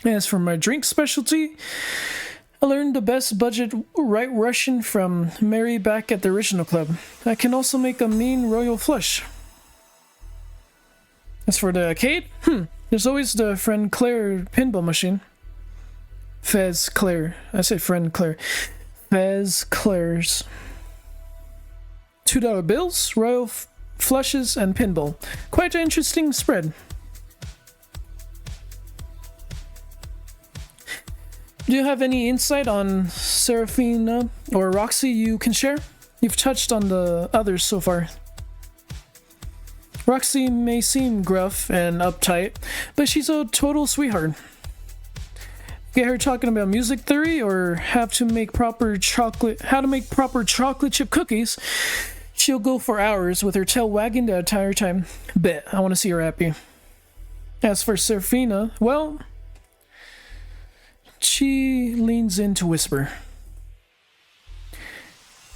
As for my drink specialty, I learned the best budget White Russian from Mary back at the original club. I can also make a mean royal flush. As for the arcade, there's always the Friend Claire pinball machine. Fazclaires. I say Friend Claire. Fazclaires. $2 bills, royal flushes, and pinball. Quite an interesting spread. Do you have any insight on Serafina or Roxy you can share? You've touched on the others so far. Roxy may seem gruff and uptight, but she's a total sweetheart. Get her talking about music theory or how to make proper chocolate chip cookies, she'll go for hours with her tail wagging the entire time. Bet, I want to see her happy. As for Serafina, well, she leans in to whisper.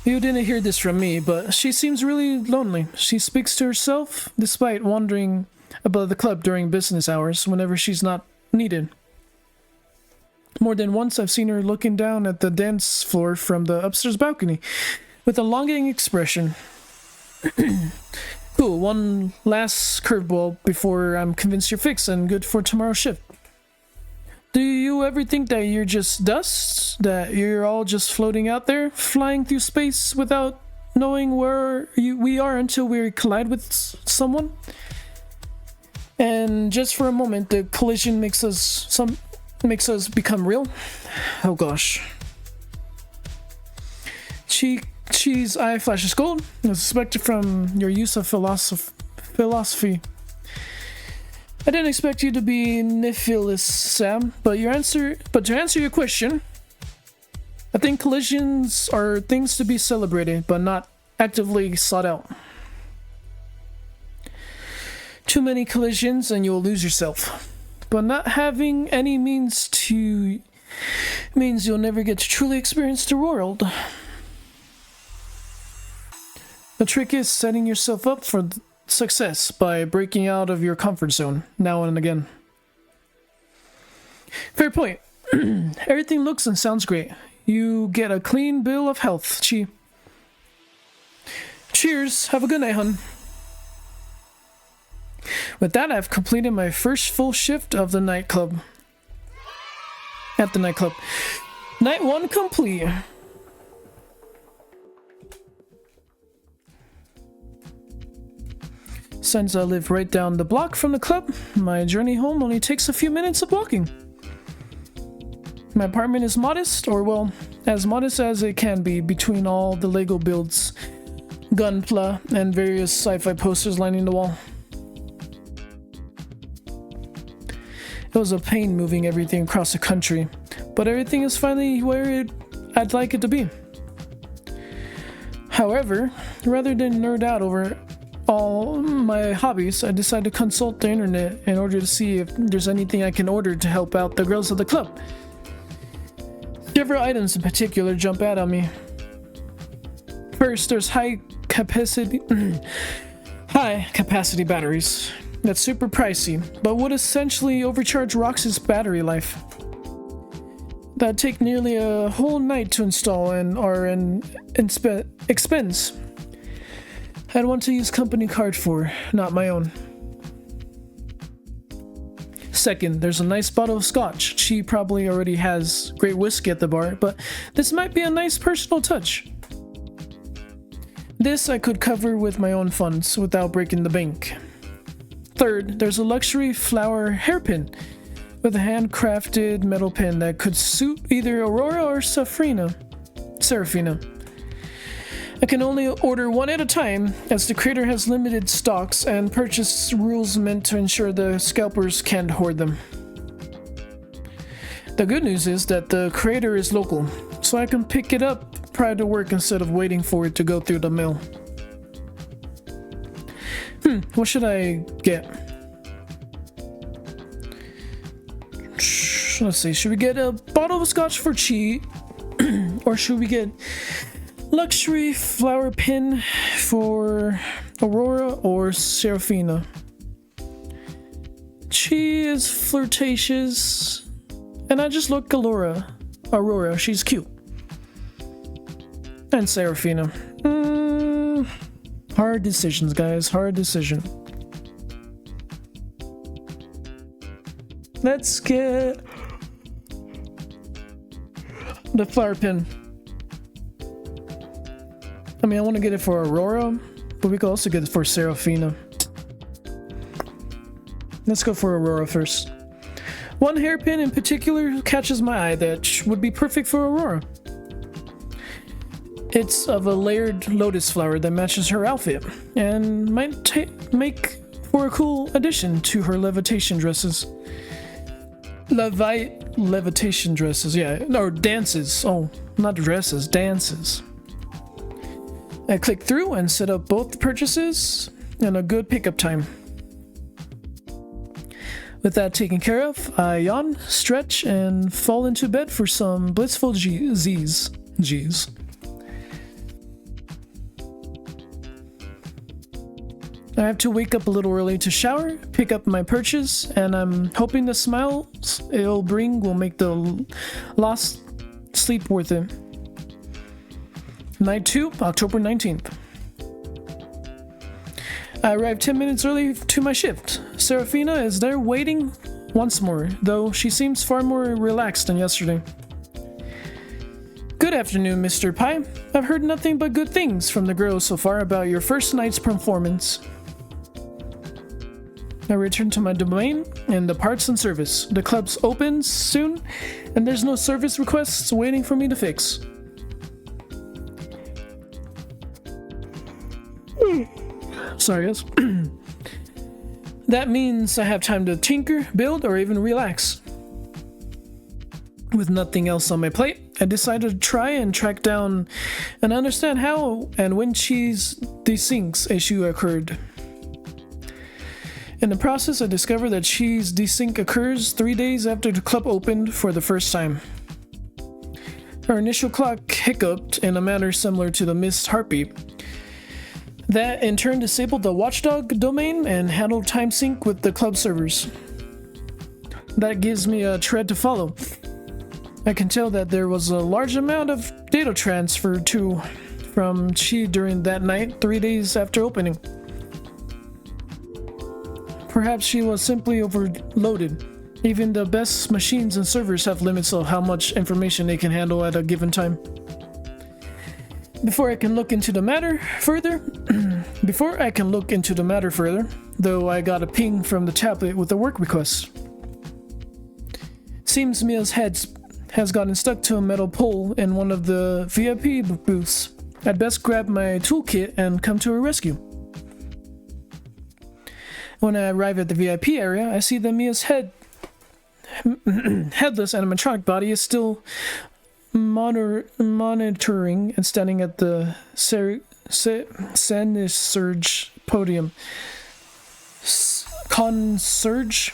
You didn't hear this from me, but she seems really lonely. She speaks to herself, despite wandering about the club during business hours whenever she's not needed. More than once I've seen her looking down at the dance floor from the upstairs balcony with a longing expression. Cool, one last curveball before I'm convinced you're fixed and good for tomorrow's shift. Do you ever think that you're just dust? That you're all just floating out there, flying through space without knowing where we are until we collide with someone? And just for a moment, the collision makes us become real? Oh gosh. Cheese eye flashes gold. I suspect it from your use of philosophy. I didn't expect you to be Nihilist, Sam, but to answer your question, I think collisions are things to be celebrated, but not actively sought out. Too many collisions and you'll lose yourself. But not having any means you'll never get to truly experience the world. The trick is setting yourself up for success by breaking out of your comfort zone now and again. Fair point. Everything looks and sounds great. You get a clean bill of health, Chi. Cheers. Have a good night, hun. With that, I've completed my first full shift of the nightclub. At the nightclub. Night 1 complete. Since I live right down the block from the club, my journey home only takes a few minutes of walking. My apartment is modest, or well, as modest as it can be between all the Lego builds, gunpla, and various sci-fi posters lining the wall. It was a pain moving everything across the country, but everything is finally where I'd like it to be. However, rather than nerd out over all my hobbies, I decided to consult the internet in order to see if there's anything I can order to help out the girls of the club. Several items in particular jump out on me. First, there's high capacity batteries. That's super pricey, but would essentially overcharge Roxy's battery life. That'd take nearly a whole night to install and are an expense I'd want to use company card for, not my own. Second, there's a nice bottle of scotch. She probably already has great whiskey at the bar, but this might be a nice personal touch. This I could cover with my own funds without breaking the bank. Third, there's a luxury flower hairpin with a handcrafted metal pin that could suit either Aurora or Seraphina. I can only order one at a time, as the creator has limited stocks and purchase rules meant to ensure the scalpers can't hoard them. The good news is that the creator is local, so I can pick it up prior to work instead of waiting for it to go through the mail. What should I get? Let's see, should we get a bottle of scotch for Chi? Or should we get luxury flower pin for Aurora or Seraphina? Chi is flirtatious, and I just look Aurora, she's cute. And Seraphina. Hard decisions, guys, hard decision. Let's get the flower pin. I mean, I want to get it for Aurora, but we could also get it for Seraphina. Let's go for Aurora first. One hairpin in particular catches my eye that would be perfect for Aurora. It's of a layered lotus flower that matches her outfit and might make for a cool addition to her levitation dresses. Levitation dresses, yeah, or dances. Oh, not dresses, dances. I click through and set up both purchases and a good pickup time. With that taken care of, I yawn, stretch, and fall into bed for some blissful G's. I have to wake up a little early to shower, pick up my purchase, and I'm hoping the smiles it'll bring will make the lost sleep worth it. Night 2, October 19th. I arrived 10 minutes early to my shift. Seraphina is there waiting once more, though she seems far more relaxed than yesterday. Good afternoon, Mr. Pai. I've heard nothing but good things from the girls so far about your first night's performance. I return to my domain and the parts and service. The club's opens soon, and there's no service requests waiting for me to fix. Sorry, guys. That means I have time to tinker, build, or even relax. With nothing else on my plate, I decided to try and track down and understand how and when Chi's desyncs issue occurred. In the process, I discovered that Chi's desync occurs 3 days after the club opened for the first time. Her initial clock hiccuped in a manner similar to the missed heartbeat. That in turn disabled the watchdog domain and handled time sync with the club servers. That gives me a thread to follow. I can tell that there was a large amount of data transfer from Chi during that night 3 days after opening. Perhaps she was simply overloaded. Even the best machines and servers have limits of how much information they can handle at a given time. Before I can look into the matter further, though, I got a ping from the tablet with a work request. Seems Mia's head has gotten stuck to a metal pole in one of the VIP booths. I'd best grab my toolkit and come to her rescue. When I arrive at the VIP area, I see that Mia's headless animatronic body is still monitoring and standing at the Concierge podium. Concierge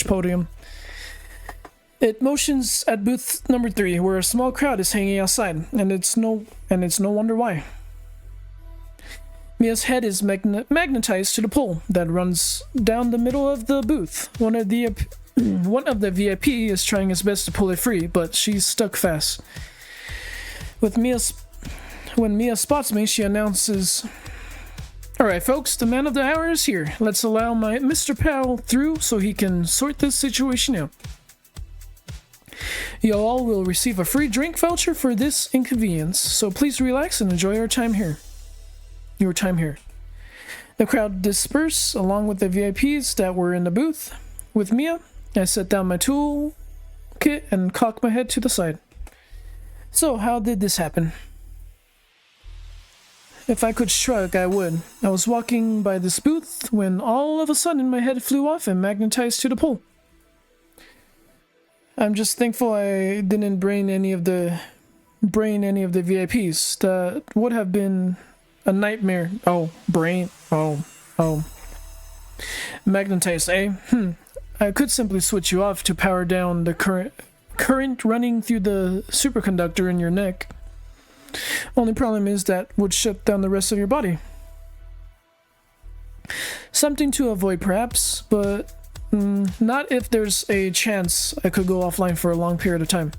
podium. It motions at booth number 3, where a small crowd is hanging outside, and it's no wonder why. Mia's head is magnetized to the pole that runs down the middle of the booth. One of the VIP is trying his best to pull it free, but she's stuck fast. When Mia spots me, she announces, "Alright folks, the man of the hour is here. Let's allow my Mr. Powell through so he can sort this situation out." You all will receive a free drink voucher for this inconvenience, so please relax and enjoy your time here. The crowd dispersed along with the VIPs that were in the booth. With Mia, I set down my tool kit and cocked my head to the side. So, how did this happen? If I could shrug, I would. I was walking by this booth when all of a sudden my head flew off and magnetized to the pole. I'm just thankful I didn't brain any of the VIPs. That would have been a nightmare. Magnetized, eh? I could simply switch you off to power down the current running through the superconductor in your neck. Only problem is that would shut down the rest of your body. Something to avoid perhaps, but not if there's a chance I could go offline for a long period of time.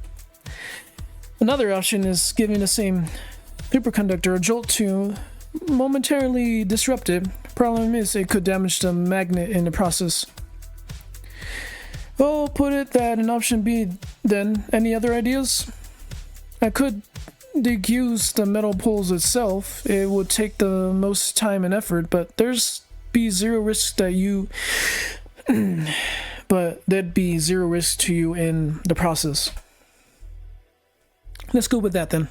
Another option is giving the same superconductor a jolt to momentarily disrupt it. Problem is it could damage the magnet in the process. Well, put it that in option B then. Any other ideas? I could defuse the metal poles itself. It would take the most time and effort, but there'd be zero risk to you in the process. Let's go with that then.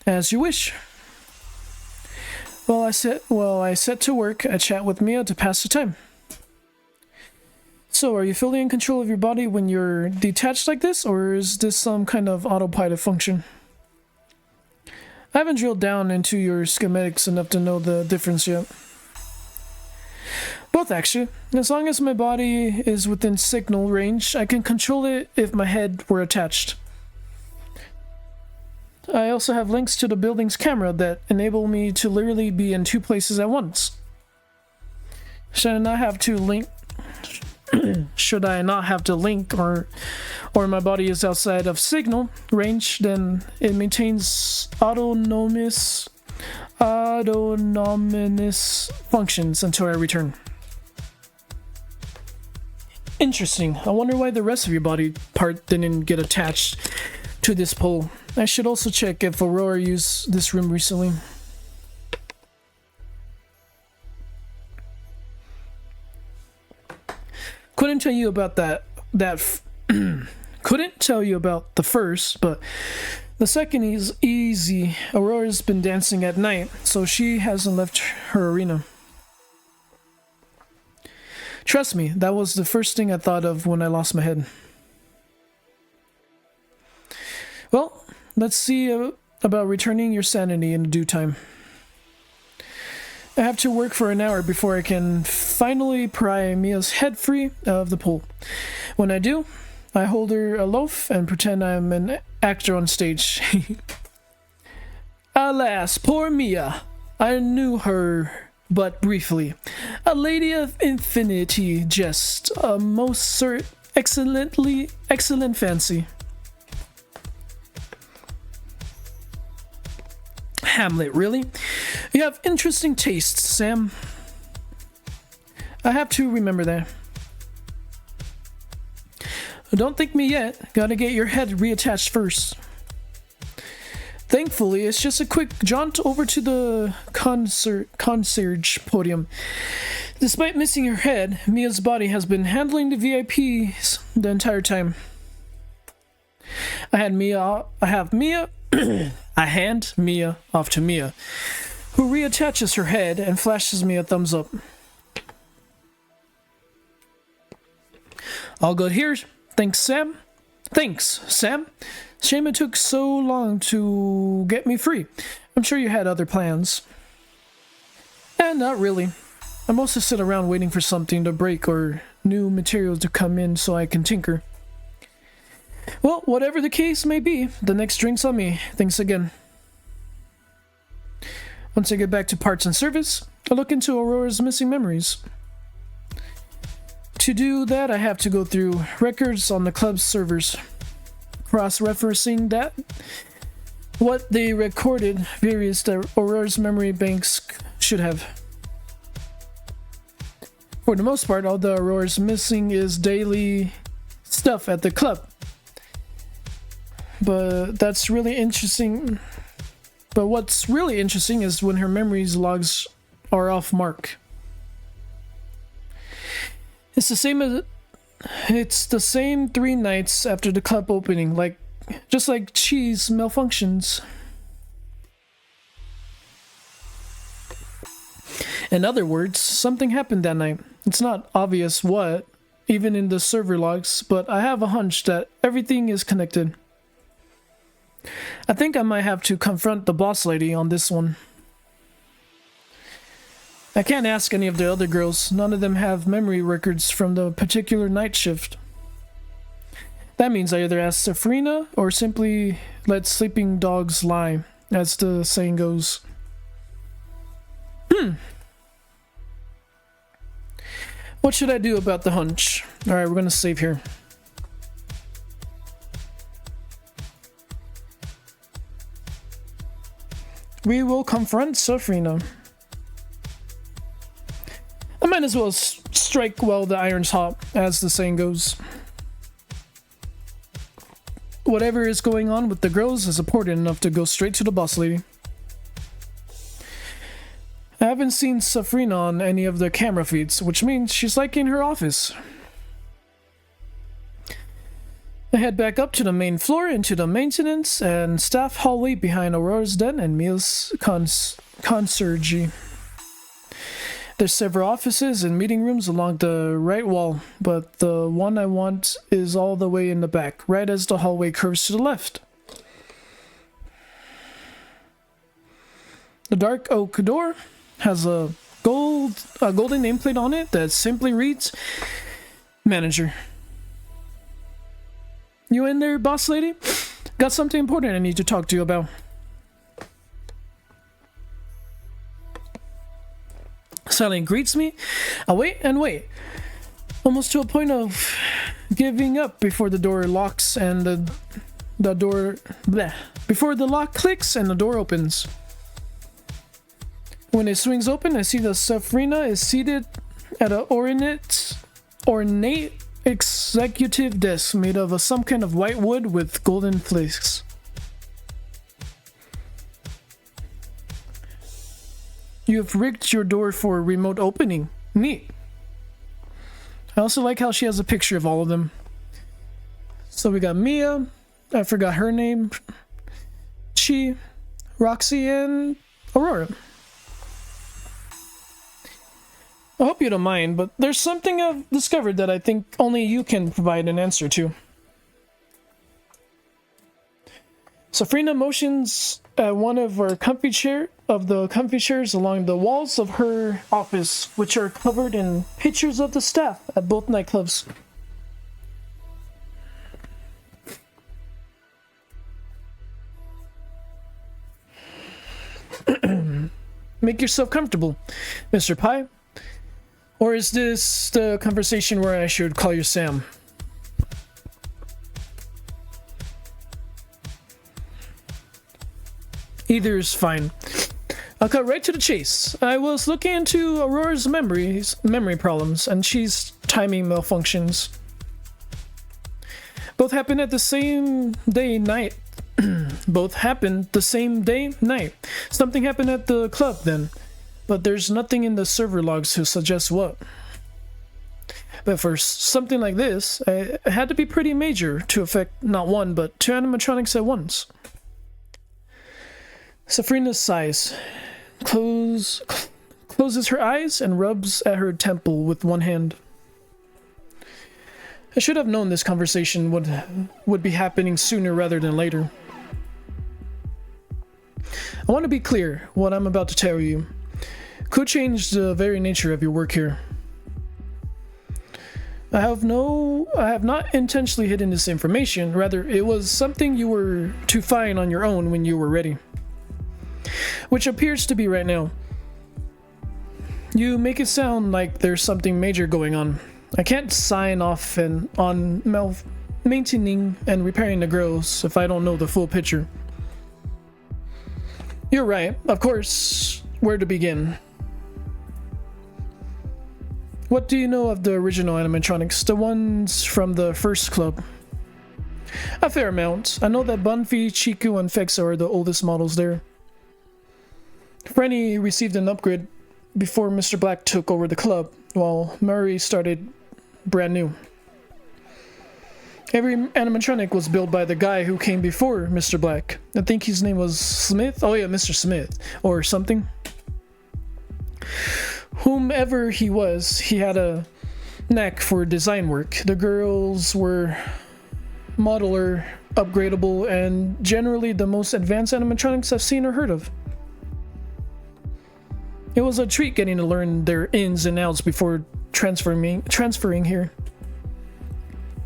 As you wish. I set to work. I chat with Mia to pass the time. So, are you fully in control of your body when you're detached like this, or is this some kind of autopilot function? I haven't drilled down into your schematics enough to know the difference yet. Both, actually. As long as my body is within signal range, I can control it if my head were attached. I also have links to the building's camera that enable me to literally be in two places at once. Should I not have to link, or my body is outside of signal range, then it maintains autonomous functions until I return. Interesting. I wonder why the rest of your body part didn't get attached to this pole. I should also check if Aurora used this room recently. Couldn't tell you about couldn't tell you about the first, but the second is easy. Aurora's been dancing at night, so she hasn't left her arena. Trust me, that was the first thing I thought of when I lost my head. Well, let's see about returning your sanity in due time. I have to work for an hour before I can finally pry Mia's head free of the pole. When I do, I hold her a loaf and pretend I'm an actor on stage. Alas, poor Mia. I knew her but briefly. A lady of infinity jest, a most excellent fancy. Hamlet, really? You have interesting tastes, Sam. I have to remember that. Don't thank me yet. Gotta get your head reattached first. Thankfully, it's just a quick jaunt over to the concierge podium. Despite missing her head, Mia's body has been handling the VIPs the entire time. I hand Mia off to Mia, who reattaches her head and flashes me a thumbs up. All good here. Thanks, Sam. Shame it took so long to get me free. I'm sure you had other plans. Not really. I mostly sit around waiting for something to break or new materials to come in so I can tinker. Well, whatever the case may be, the next drink's on me. Thanks again. Once I get back to parts and service, I'll look into Aurora's missing memories. To do that, I have to go through records on the club's servers, cross-referencing that what they recorded various Aurora's memory banks should have. For the most part, all the Aurora's missing is daily stuff at the club. But that's really interesting. But what's really interesting is when her memories logs are off mark. It's the same 3 nights after the club opening, just like cheese malfunctions. In other words, something happened that night. It's not obvious what, even in the server logs, but I have a hunch that everything is connected. I think I might have to confront the boss lady on this one. I can't ask any of the other girls. None of them have memory records from the particular night shift. That means I either ask Safrina or simply let sleeping dogs lie, as the saying goes. What should I do about the hunch? Alright, we're gonna save here. We will confront Safrina. I might as well strike while the iron's hot, as the saying goes. Whatever is going on with the girls is important enough to go straight to the boss lady. I haven't seen Safrina on any of the camera feeds, which means she's in her office. I head back up to the main floor into the maintenance and staff hallway behind Aurora's den and Mia's concierge. There's several offices and meeting rooms along the right wall, but the one I want is all the way in the back, right as the hallway curves to the left. The dark oak door has a golden nameplate on it that simply reads, Manager. You in there, boss lady? Got something important I need to talk to you about. Silent greets me. I wait and wait, almost to a point of giving up before the door locks and the door before the lock clicks and the door opens. When it swings open, I see that Safrina is seated at an ornate executive desk made of some kind of white wood with golden flakes. You've rigged your door for remote opening. Neat. I also like how she has a picture of all of them. So we got Mia, I forgot her name, Chi, Roxy, and Aurora. I hope you don't mind, but there's something I've discovered that I think only you can provide an answer to. Safrina motions at one of the comfy chairs along the walls of her office, which are covered in pictures of the staff at both nightclubs. Make yourself comfortable, Mr. Pai. Or is this the conversation where I should call you Sam? Either is fine. I'll cut right to the chase. I was looking into Aurora's memory problems, and she's timing malfunctions. Both happened at the same night. Both happened the same day, night. Something happened at the club then. But there's nothing in the server logs to suggest what. But for something like this, it had to be pretty major to affect not one, but 2 animatronics at once. Safrina sighs, closes her eyes, and rubs at her temple with one hand. I should have known this conversation would be happening sooner rather than later. I want to be clear, what I'm about to tell you could change the very nature of your work here. I have not intentionally hidden this information, rather it was something you were to find on your own when you were ready. Which appears to be right now. You make it sound like there's something major going on. I can't sign off on maintaining and repairing the girls if I don't know the full picture. You're right, of course, where to begin? What do you know of the original animatronics, the ones from the first club? A fair amount. I know that Bunfi, Chiku, and Fexa are the oldest models there. Frenni received an upgrade before Mr. Black took over the club, while Murray started brand new. Every animatronic was built by the guy who came before Mr. Black. I think his name was Smith? Oh yeah, Mr. Smith. Or something. Whomever he was, he had a knack for design work. The girls were modular, upgradable, and generally the most advanced animatronics I've seen or heard of. It was a treat getting to learn their ins and outs before transferring here.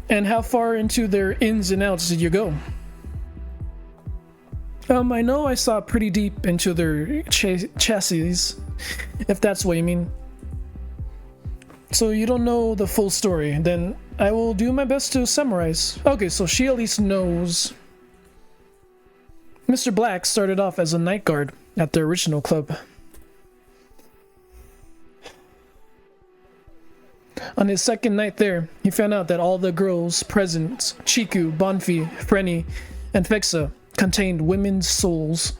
And how far into their ins and outs did you go? I know I saw pretty deep into their chassis, if that's what you mean. So you don't know the full story, then I will do my best to summarize. Okay, so she at least knows. Mr. Black started off as a night guard at the original club. On his second night there, he found out that all the girls present, Chiku, Bonfi, Frenni, and Fexa, contained women's souls.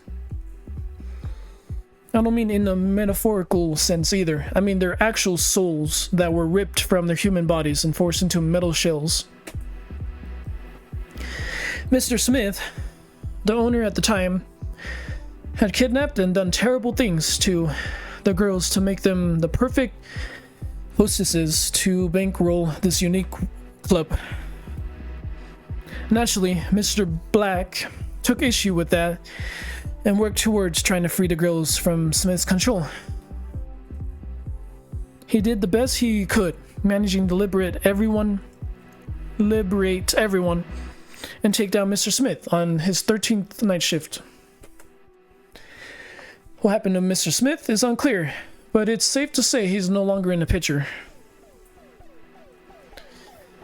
I don't mean in a metaphorical sense either. I mean their actual souls that were ripped from their human bodies and forced into metal shells. Mr. Smith, the owner at the time, had kidnapped and done terrible things to the girls to make them the perfect hostesses to bankroll this unique club. Naturally, Mr. Black took issue with that and worked towards trying to free the girls from Smith's control. He did the best he could, managing to liberate everyone, and take down Mr. Smith on his 13th night shift. What happened to Mr. Smith is unclear, but it's safe to say he's no longer in the picture.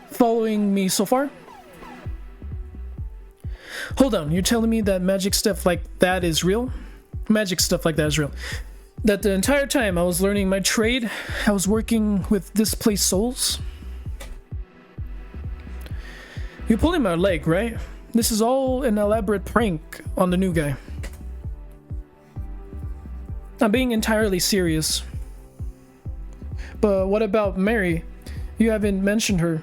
Following me so far? Hold on, you're telling me that magic stuff like that is real? Magic stuff like that is real. That the entire time I was learning my trade, I was working with displaced souls? You're pulling my leg, right? This is all an elaborate prank on the new guy. I'm being entirely serious. But what about Mary? You haven't mentioned her.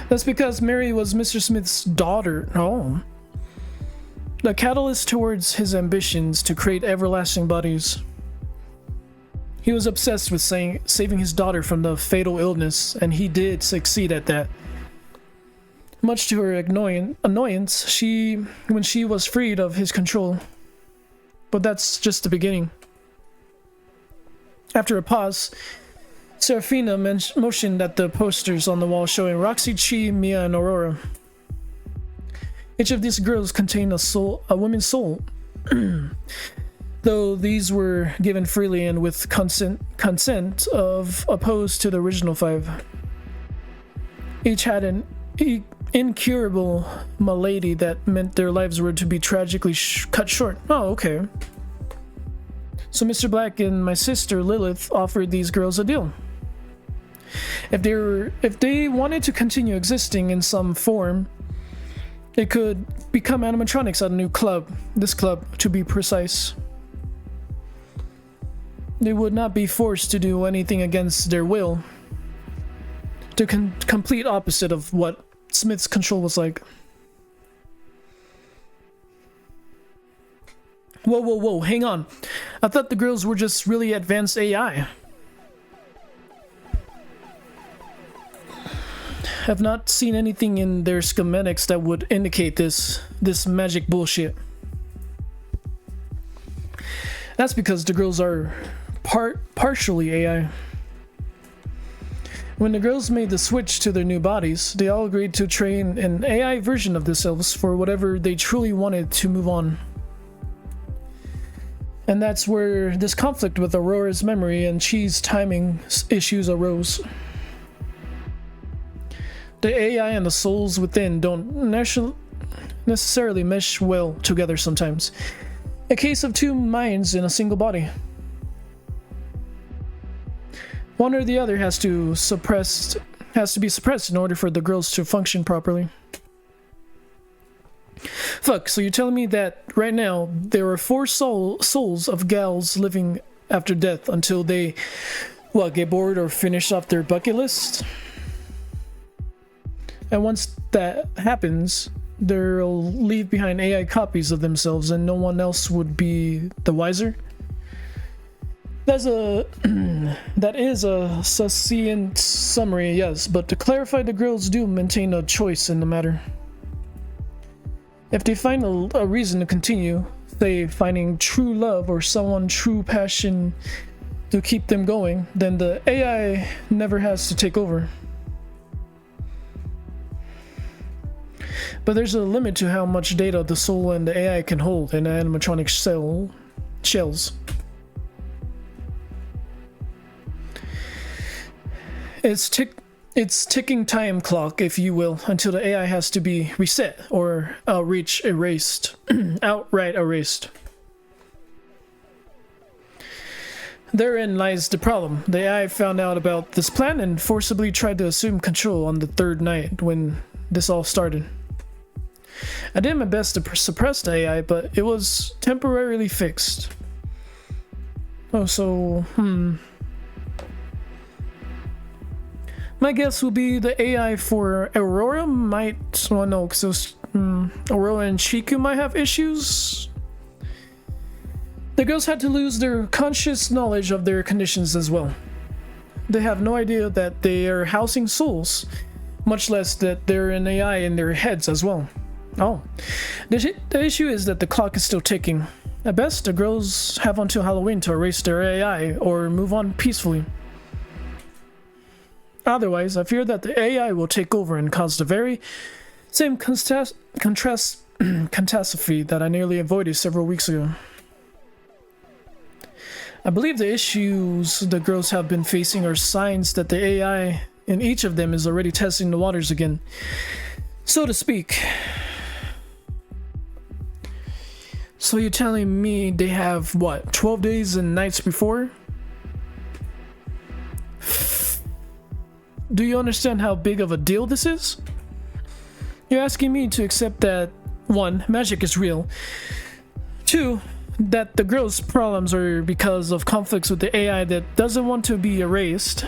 That's because Mary was Mr. Smith's daughter. Oh. The catalyst towards his ambitions to create everlasting bodies. He was obsessed with saving his daughter from the fatal illness, and he did succeed at that. Much to her annoyance, when she was freed of his control. But that's just the beginning. After a pause, Serafina motioned at the posters on the wall showing Roxy, Chi, Mia, and Aurora. Each of these girls contained a woman's soul, though these were given freely and with consent of opposed to the original 5. Each had an incurable malady that meant their lives were to be tragically cut short. Oh, okay. So Mr. Black and my sister Lilith offered these girls a deal. If they wanted to continue existing in some form, they could become animatronics at a new club, this club to be precise. They would not be forced to do anything against their will. The complete opposite of what Smith's control was like. Whoa, hang on. I thought the girls were just really advanced AI. I've not seen anything in their schematics that would indicate this magic bullshit. That's because the girls are partially AI. When the girls made the switch to their new bodies, they all agreed to train an AI version of themselves for whatever they truly wanted to move on. And that's where this conflict with Aurora's memory and Chi's timing issues arose. The AI and the souls within don't necessarily mesh well together sometimes. A case of two minds in a single body. One or the other has to be suppressed in order for the girls to function properly. Fuck, so you're telling me that right now there are four souls of gals living after death until they, what, get bored or finish off their bucket list? And once that happens, they'll leave behind AI copies of themselves and no one else would be the wiser? That is a succinct summary, yes, but to clarify, the girls do maintain a choice in the matter. If they find a reason to continue, say finding true love or someone true passion to keep them going, then the AI never has to take over. But there's a limit to how much data the soul and the AI can hold in animatronic shells. It's ticking time clock, if you will, until the AI has to be reset or erased, outright erased. Therein lies the problem. The AI found out about this plan and forcibly tried to assume control on the third night when this all started. I did my best to suppress the AI, but it was temporarily fixed. Oh, so, my guess will be the AI for Aurora might, well no, because Aurora and Chiku might have issues. The girls had to lose their conscious knowledge of their conditions as well. They have no idea that they are housing souls, much less that they're an AI in their heads as well. Oh, the issue is that the clock is still ticking. At best, the girls have until Halloween to erase their AI or move on peacefully. Otherwise, I fear that the AI will take over and cause the very same catastrophe that I nearly avoided several weeks ago. I believe the issues the girls have been facing are signs that the AI in each of them is already testing the waters again, so to speak. So you're telling me they have, what, 12 days and nights before? Do you understand how big of a deal this is? You're asking me to accept that, 1, magic is real, 2, that the girls' problems are because of conflicts with the AI that doesn't want to be erased,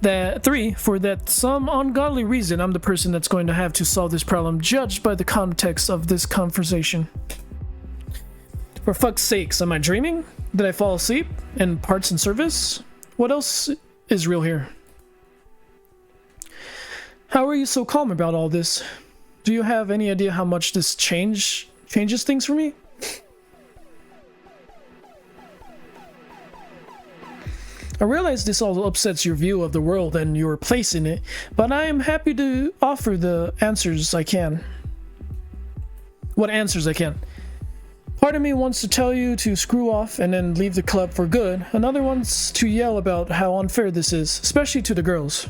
that 3, for that some ungodly reason I'm the person that's going to have to solve this problem, judged by the context of this conversation. For fuck's sakes, am I dreaming? Did I fall asleep? In parts and service? What else is real here? How are you so calm about all this? Do you have any idea how much this changes things for me? I realize this all upsets your view of the world and your place in it, but I am happy to offer the answers I can. What answers I can? Part of me wants to tell you to screw off and then leave the club for good. Another wants to yell about how unfair this is, especially to the girls.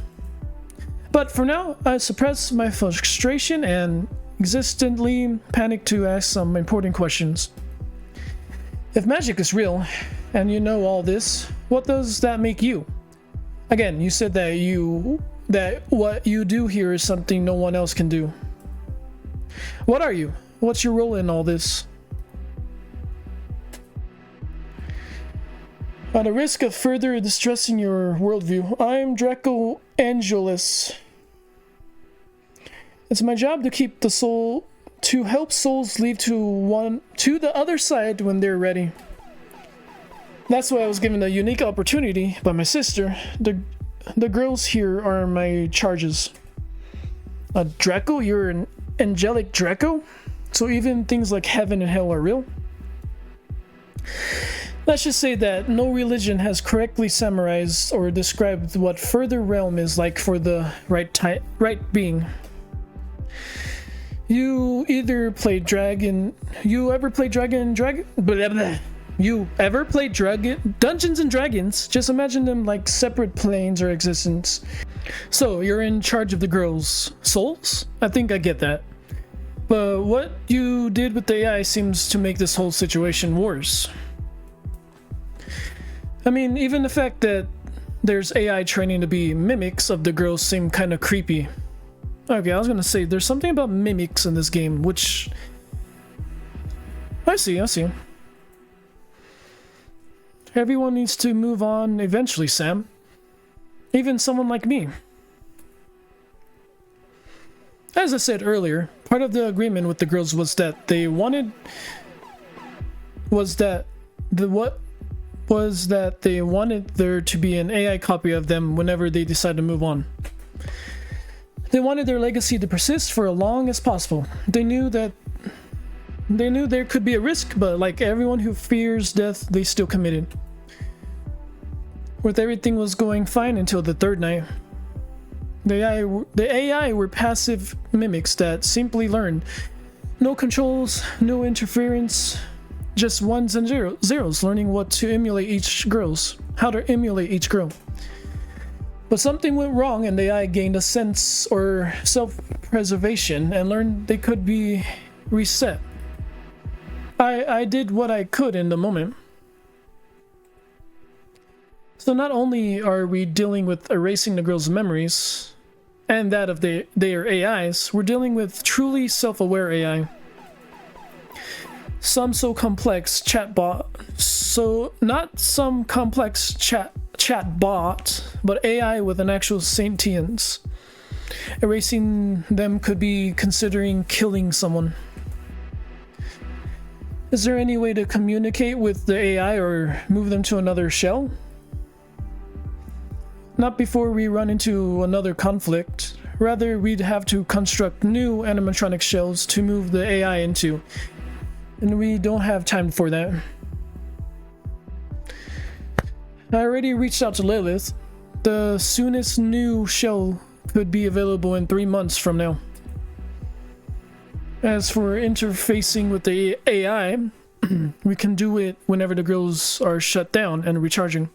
But for now, I suppress my frustration and existently panic to ask some important questions. If magic is real, and you know all this, what does that make you? Again, you said that what you do here is something no one else can do. What are you? What's your role in all this? At the risk of further distressing your worldview, I am Draco Angelus. It's my job to keep the soul, to help souls leave to the other side when they're ready. That's why I was given a unique opportunity by my sister. The girls here are my charges. A Draco? You're an angelic Draco? So even things like heaven and hell are real? Let's just say that no religion has correctly summarized or described what further realm is like for the right being. You ever played Dungeons and Dragons? Just imagine them like separate planes or existence. So you're in charge of the girls' souls? I think I get that. But what you did with the AI seems to make this whole situation worse. I mean, even the fact that there's AI training to be mimics of the girls seem kind of creepy. Okay, I was gonna say, there's something about mimics in this game, which... I see. Everyone needs to move on eventually, Sam. Even someone like me. As I said earlier, part of the agreement with the girls was that they wanted... they wanted there to be an AI copy of them whenever they decide to move on. They wanted their legacy to persist for as long as possible. They knew there could be a risk, but like everyone who fears death, they still committed. With everything was going fine until the third night. The AI were passive mimics that simply learned. No controls, no interference, just ones and zeros, learning how to emulate each girl. But something went wrong and the AI gained a sense or self-preservation and learned they could be reset. I did what I could in the moment. So not only are we dealing with erasing the girls' memories and that of their AIs, we're dealing with truly self-aware AI. Some so complex chatbot, so not some complex chatbot, but AI with an actual sentience. Erasing them could be considering killing someone. Is there any way to communicate with the AI or move them to another shell? Not before we run into another conflict. Rather, we'd have to construct new animatronic shells to move the AI into. And we don't have time for that. I already reached out to Lilith. The soonest new shell could be available in 3 months from now. As for interfacing with the AI, we can do it whenever the girls are shut down and recharging.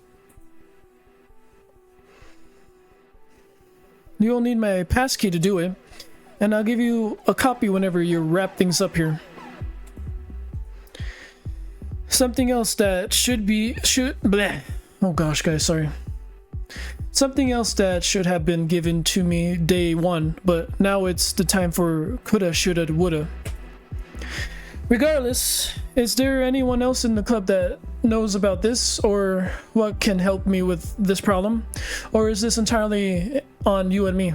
You'll need my passkey to do it, and I'll give you a copy whenever you wrap things up here. Something else that oh gosh, guys, sorry. Something else that should have been given to me day one, but now it's the time for coulda, shoulda, woulda. Regardless, is there anyone else in the club that knows about this, or what can help me with this problem? Or is this entirely on you and me?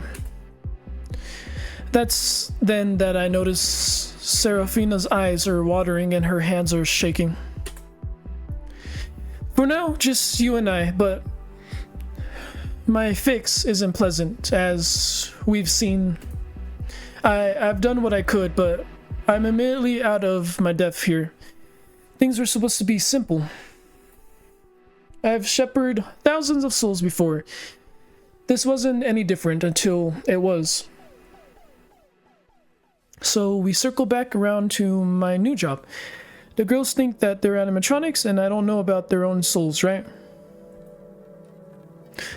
That's then that I notice Seraphina's eyes are watering and her hands are shaking. For now, just you and I, but my fix isn't pleasant, as we've seen. I've done what I could, but I'm immediately out of my depth here. Things were supposed to be simple. I've shepherded thousands of souls before. This wasn't any different until it was. So we circle back around to my new job. The girls think that they're animatronics and I don't know about their own souls, right?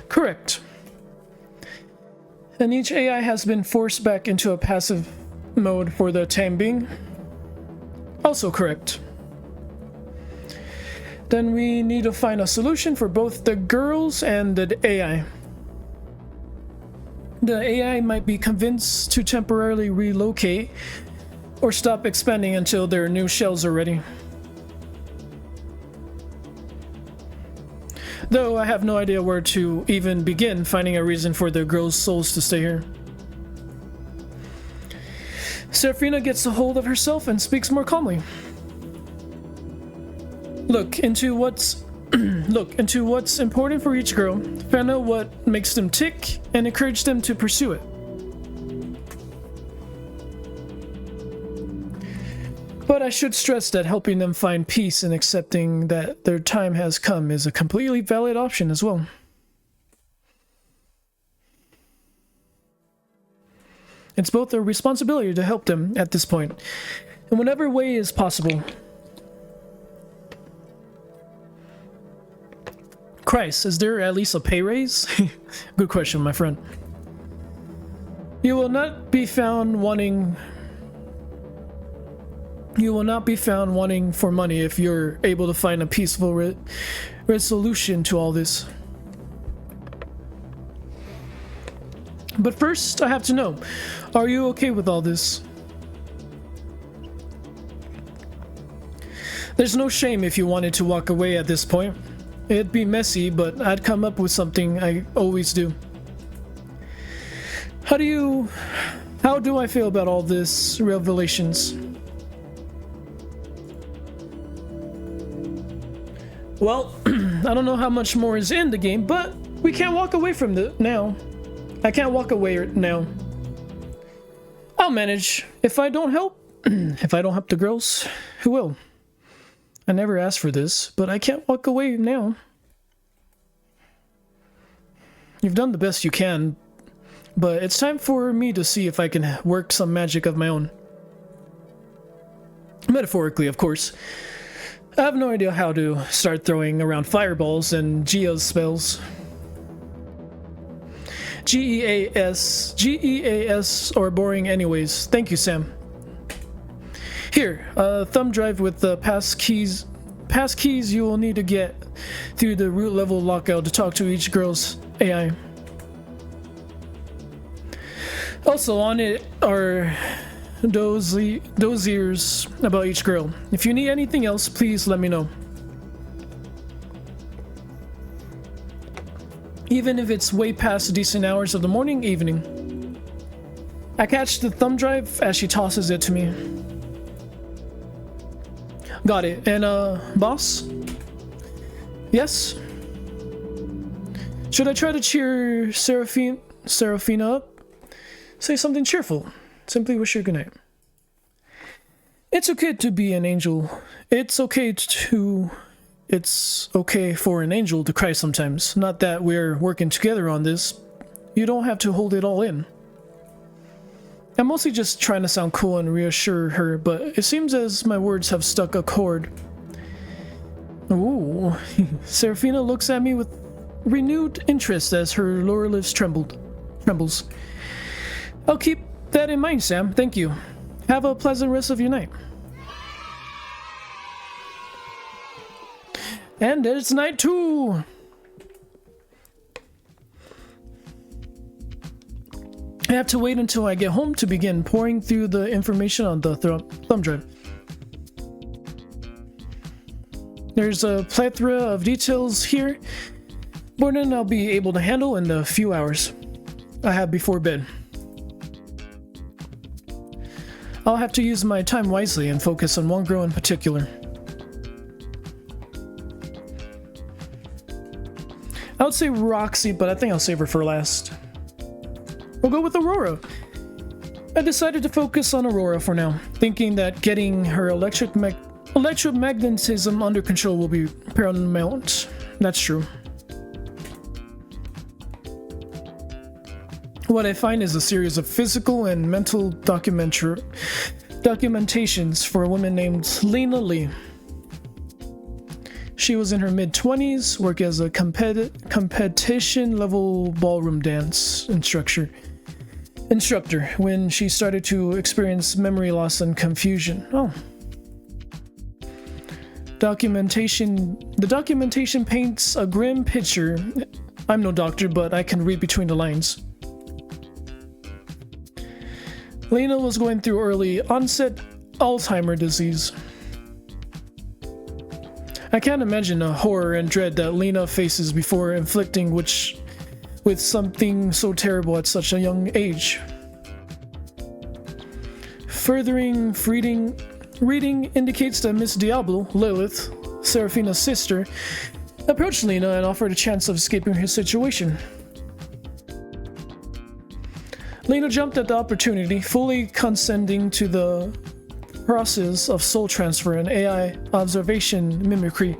Correct. And each AI has been forced back into a passive mode for the time being. Also correct. Then we need to find a solution for both the girls and the AI. The AI might be convinced to temporarily relocate or stop expanding until their new shells are ready. Though I have no idea where to even begin finding a reason for the girls' souls to stay here. Seraphina gets a hold of herself and speaks more calmly. Look into what's important for each girl, find out what makes them tick, and encourage them to pursue it. But I should stress that helping them find peace and accepting that their time has come is a completely valid option as well. It's both a responsibility to help them at this point, in whatever way is possible. Christ, is there at least a pay raise? Good question, my friend. You will not be found wanting for money if you're able to find a peaceful resolution to all this. But first, I have to know, are you okay with all this? There's no shame if you wanted to walk away at this point. It'd be messy, but I'd come up with something. I always do. How do I feel about all this revelations? Well, I don't know how much more is in the game, but we can't walk away from it now. I can't walk away now. I'll manage. If I don't help the girls, who will? I never asked for this, but I can't walk away now. You've done the best you can, but it's time for me to see if I can work some magic of my own. Metaphorically, of course. I have no idea how to start throwing around fireballs and geos spells. GEAS, or boring anyways. Thank you, Sam. Here, a thumb drive with the pass keys you will need to get through the root level lockout to talk to each girl's AI. Also on it are dossiers about each girl. If you need anything else, please let me know. Even if it's way past decent hours of the morning, evening. I catch the thumb drive as she tosses it to me. Got it. And boss? Yes? Should I try to cheer Seraphina up? Say something cheerful. Simply wish her good night. It's okay to be an angel. It's okay for an angel to cry sometimes. Not that we're working together on this. You don't have to hold it all in. I'm mostly just trying to sound cool and reassure her, but it seems as my words have struck a chord. Ooh. Seraphina looks at me with renewed interest as her lower lips trembles. I'll keep that in mind, Sam. Thank you. Have a pleasant rest of your night. And it's night 2. I have to wait until I get home to begin pouring through the information on the thumb drive. There's a plethora of details here, more than I'll be able to handle in the few hours I have before bed. I'll have to use my time wisely and focus on one girl in particular. I would say Roxy, but I think I'll save her for last. We'll go with Aurora. I decided to focus on Aurora for now, thinking that getting her electromagnetism under control will be paramount. That's true. What I find is a series of physical and mental documentations for a woman named Lena Lee. She was in her mid-20s, worked as a competition-level ballroom dance instructor when she started to experience memory loss and confusion. Oh. The documentation paints a grim picture. I'm no doctor, but I can read between the lines. Lena was going through early onset Alzheimer's disease. I can't imagine the horror and dread that Lena faces before inflicting with something so terrible at such a young age. Furthering reading indicates that Miss Diablo, Lilith, Seraphina's sister, approached Lena and offered a chance of escaping her situation. Lena jumped at the opportunity, fully consenting to the process of soul transfer and AI observation mimicry.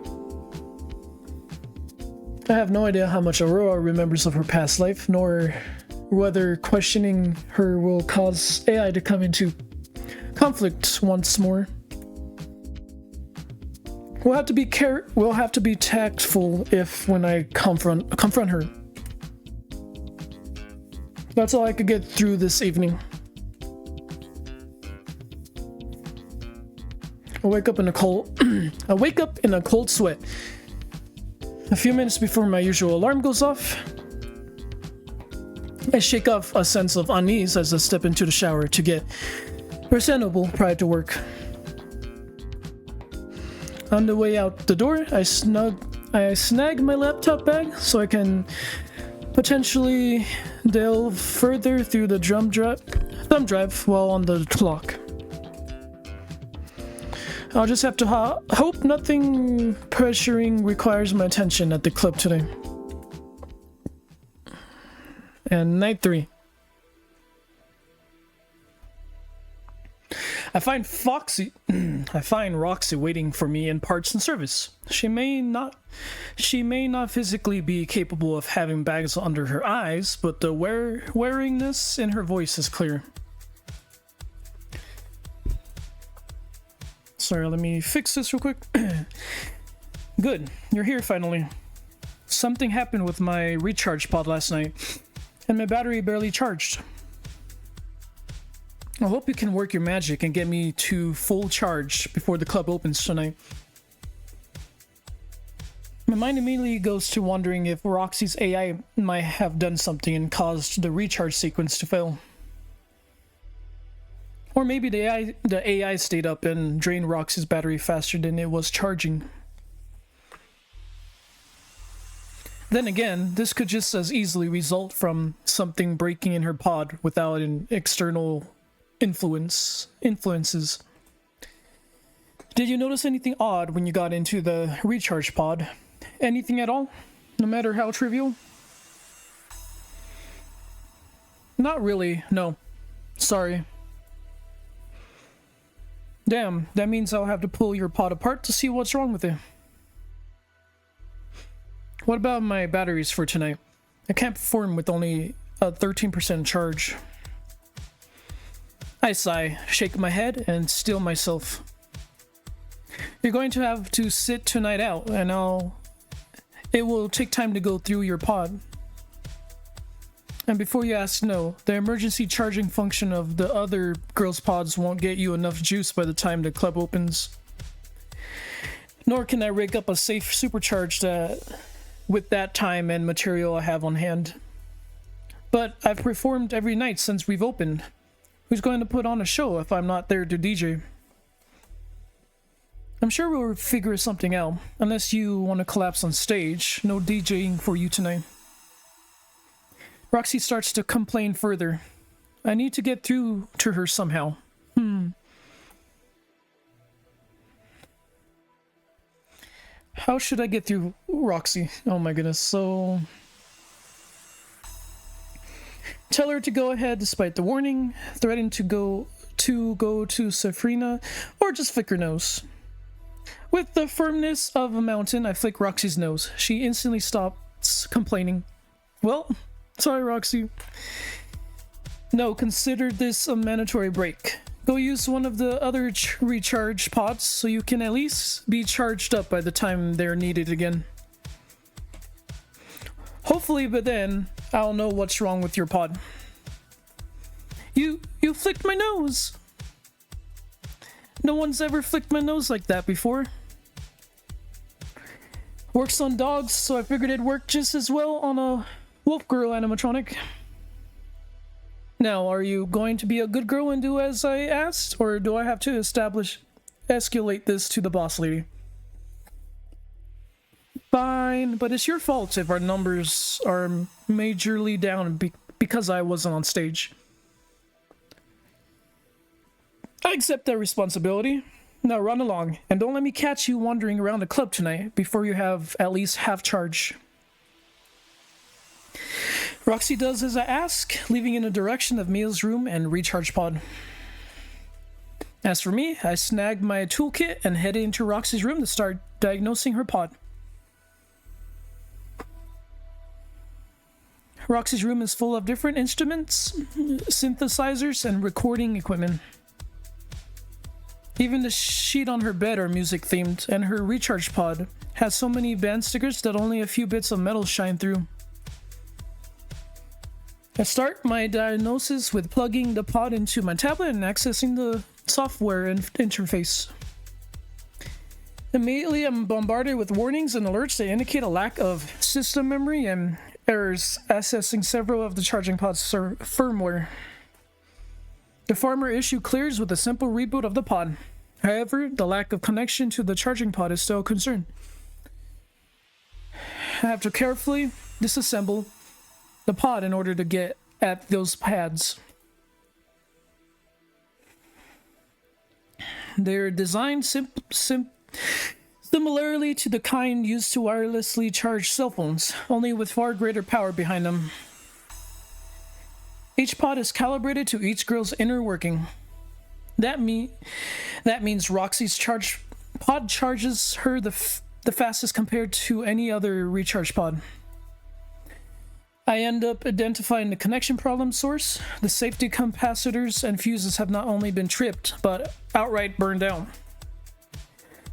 I have no idea how much Aurora remembers of her past life, nor whether questioning her will cause AI to come into conflict once more. We'll have to be tactful when I confront her. That's all I could get through this evening. I wake up in a cold sweat. A few minutes before my usual alarm goes off, I shake off a sense of unease as I step into the shower to get presentable prior to work. On the way out the door, I snag my laptop bag so I can potentially delve further through the thumb drive while on the clock. I'll just have to hope nothing pressuring requires my attention at the club today. And night 3. I find Roxy waiting for me in parts and service. She may not physically be capable of having bags under her eyes, but the wariness in her voice is clear. Sorry, let me fix this real quick. Good, you're here finally. Something happened with my recharge pod last night, and my battery barely charged. I hope you can work your magic and get me to full charge before the club opens tonight. My mind immediately goes to wondering if Roxy's AI might have done something and caused the recharge sequence to fail. Or maybe the AI stayed up and drained Roxy's battery faster than it was charging. Then again, this could just as easily result from something breaking in her pod without an external influences. Did you notice anything odd when you got into the recharge pod? Anything at all? No matter how trivial? Not really, no. Sorry. Damn, that means I'll have to pull your pod apart to see what's wrong with it. What about my batteries for tonight? I can't perform with only a 13% charge. I sigh, shake my head, and steel myself. You're going to have to sit tonight out, and it will take time to go through your pod. And before you ask, no, the emergency charging function of the other girls' pods won't get you enough juice by the time the club opens. Nor can I rig up a safe supercharge with that time and material I have on hand. But I've performed every night since we've opened. Who's going to put on a show if I'm not there to DJ? I'm sure we'll figure something out, unless you want to collapse on stage. No DJing for you tonight. Roxy starts to complain further. I need to get through to her somehow. How should I get through Roxy? Oh my goodness, so... Tell her to go ahead despite the warning, threaten to go to Safrina, or just flick her nose. With the firmness of a mountain, I flick Roxy's nose. She instantly stops complaining. Well, sorry, Roxy. No, consider this a mandatory break. Go use one of the other recharge pods so you can at least be charged up by the time they're needed again. Hopefully, but then I'll know what's wrong with your pod. You flicked my nose. No one's ever flicked my nose like that before. Works on dogs, so I figured it'd work just as well on a wolf girl animatronic. Now, are you going to be a good girl and do as I asked, or do I have to escalate this to the boss lady? Fine, but it's your fault if our numbers are majorly down because I wasn't on stage. I accept that responsibility. Now run along, and don't let me catch you wandering around the club tonight before you have at least half charge. Roxy does as I ask, leaving in the direction of Mia's room and recharge pod. As for me, I snag my toolkit and head into Roxy's room to start diagnosing her pod. Roxy's room is full of different instruments, synthesizers, and recording equipment. Even the sheet on her bed are music themed, and her recharge pod has so many band stickers that only a few bits of metal shine through. I start my diagnosis with plugging the pod into my tablet and accessing the software interface. Immediately, I'm bombarded with warnings and alerts that indicate a lack of system memory and errors accessing several of the charging pod's firmware. The former issue clears with a simple reboot of the pod. However, the lack of connection to the charging pod is still a concern. I have to carefully disassemble the pod in order to get at those pads. They're designed similarly to the kind used to wirelessly charge cell phones, only with far greater power behind them. Each pod is calibrated to each girl's inner working. That means Roxy's pod charges her the fastest compared to any other recharge pod. I end up identifying the connection problem source. The safety capacitors and fuses have not only been tripped, but outright burned out.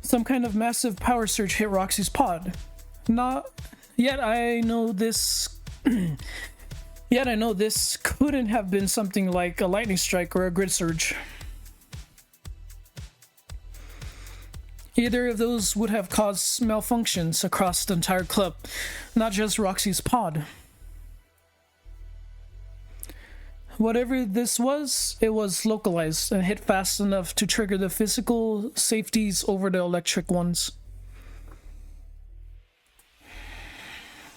Some kind of massive power surge hit Roxy's pod. Yet I know this couldn't have been something like a lightning strike or a grid surge. Either of those would have caused malfunctions across the entire club, not just Roxy's pod. Whatever this was, it was localized and hit fast enough to trigger the physical safeties over the electric ones.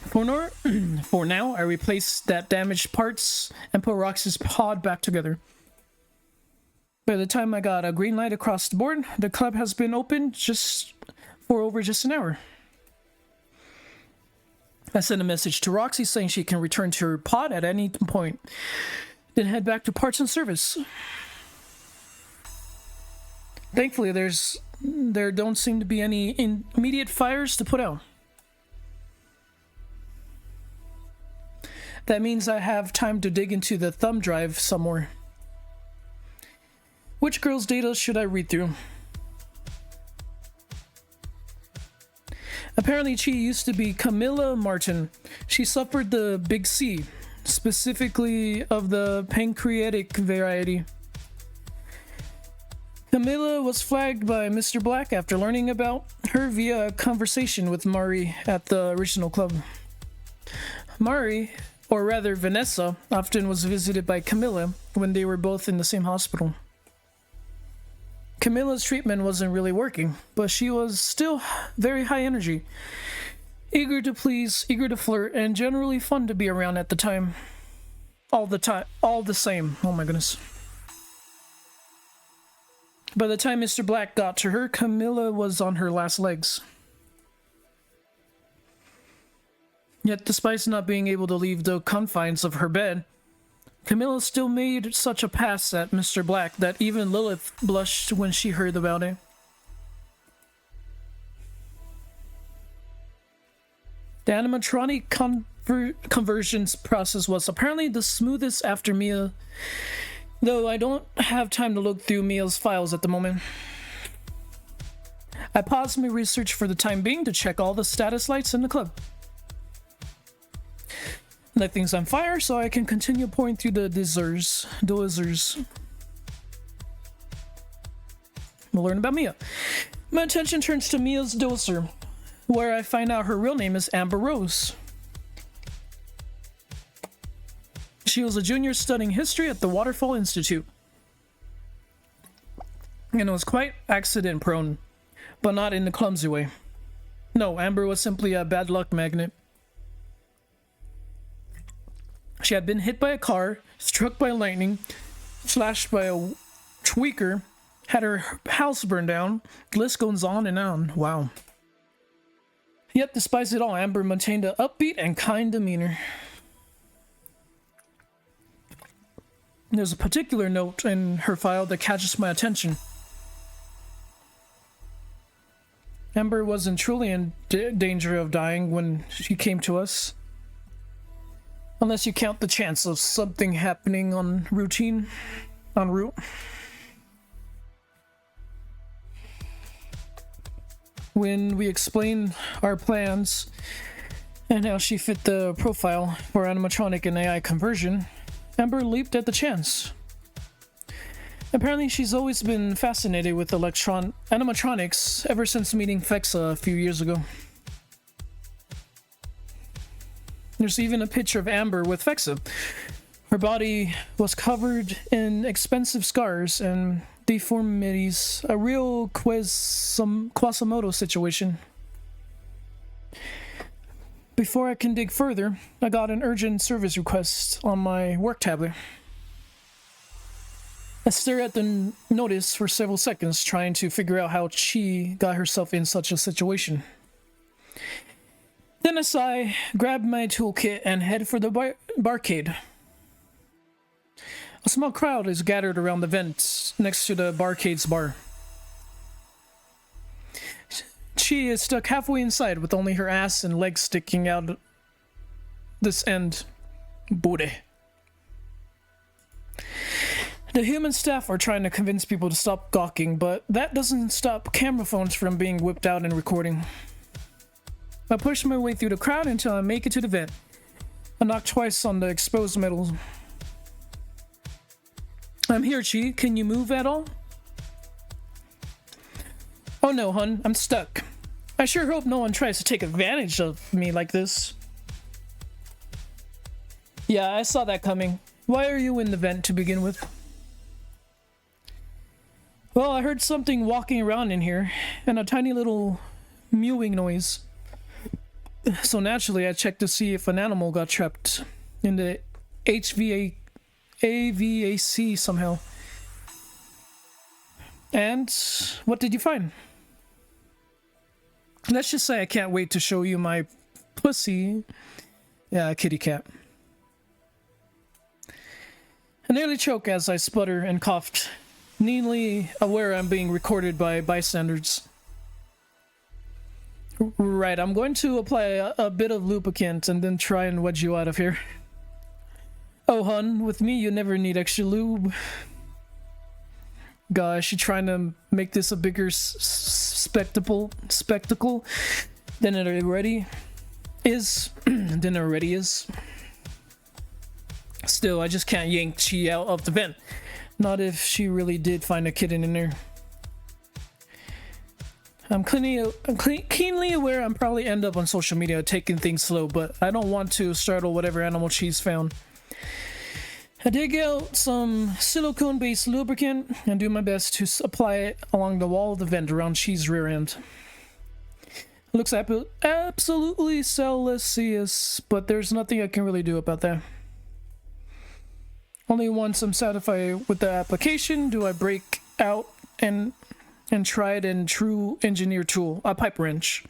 For now, I replaced that damaged parts and put Roxy's pod back together. By the time I got a green light across the board, the club has been open for over an hour. I sent a message to Roxy saying she can return to her pod at any point, then head back to parts and service. Thankfully, there don't seem to be any immediate fires to put out. That means I have time to dig into the thumb drive some more. Which girl's data should I read through? Apparently she used to be Camilla Martin. She suffered the big C, specifically of the pancreatic variety. Camilla was flagged by Mr. Black after learning about her via a conversation with Mari at the original club. Mari, or rather Vanessa, often was visited by Camilla when they were both in the same hospital. Camilla's treatment wasn't really working, but she was still very high energy, eager to please, eager to flirt, and generally fun to be around at the time. All the same. Oh my goodness. By the time Mr. Black got to her, Camilla was on her last legs. Yet, despite not being able to leave the confines of her bed, Camilla still made such a pass at Mr. Black that even Lilith blushed when she heard about it. The animatronic conversions process was apparently the smoothest after Mia, though I don't have time to look through Mia's files at the moment. I paused my research for the time being to check all the status lights in the club. Let things on fire so I can continue pouring through the dozers. We'll learn about Mia. My attention turns to Mia's dozer, where I find out her real name is Amber Rose. She was a junior studying history at the Waterfall Institute, and was quite accident prone, but not in the clumsy way. No, Amber was simply a bad luck magnet. She had been hit by a car, struck by lightning, slashed by a tweaker, had her house burned down. The list goes on and on. Wow. Yet, despite it all, Amber maintained an upbeat and kind demeanor. There's a particular note in her file that catches my attention. Amber wasn't truly in danger of dying when she came to us. Unless you count the chance of something happening en route. When we explained our plans and how she fit the profile for animatronic and AI conversion, Amber leaped at the chance. Apparently she's always been fascinated with animatronics ever since meeting Fexa a few years ago. There's even a picture of Amber with Fexa. Her body was covered in expensive scars and deformities. A real Quasimodo situation. Before I can dig further, I got an urgent service request on my work tablet. I stare at the notice for several seconds, trying to figure out how she got herself in such a situation. Then I sigh, grab my toolkit, and head for the barcade. A small crowd is gathered around the vent next to the barcade's bar. She is stuck halfway inside with only her ass and legs sticking out this end. Booty. The human staff are trying to convince people to stop gawking, but that doesn't stop camera phones from being whipped out and recording. I push my way through the crowd until I make it to the vent. I knock twice on the exposed metal. I'm here, Chi. Can you move at all? Oh no, hun. I'm stuck. I sure hope no one tries to take advantage of me like this. Yeah, I saw that coming. Why are you in the vent to begin with? Well, I heard something walking around in here, and a tiny little mewing noise. So naturally, I checked to see if an animal got trapped in the AVAC somehow. And what did you find? Let's just say I can't wait to show you my pussy. Yeah, kitty cat. I nearly choke as I sputter and coughed, neatly aware I'm being recorded by bystanders. Right, I'm going to apply a bit of lubricant and then try and wedge you out of here. Oh, hun, with me you never need extra lube. Gosh, you trying to make this a bigger spectacle than it already is. Still, I just can't yank Chi out of the vent. Not if she really did find a kitten in there. I'm keenly aware I'm probably end up on social media taking things slow, but I don't want to startle whatever animal she's found. I dig out some silicone-based lubricant and do my best to apply it along the wall of the vent around Chi's rear end. It looks absolutely cellular, but there's nothing I can really do about that. Only once I'm satisfied with the application do I break out and try it in true engineer tool, a pipe wrench.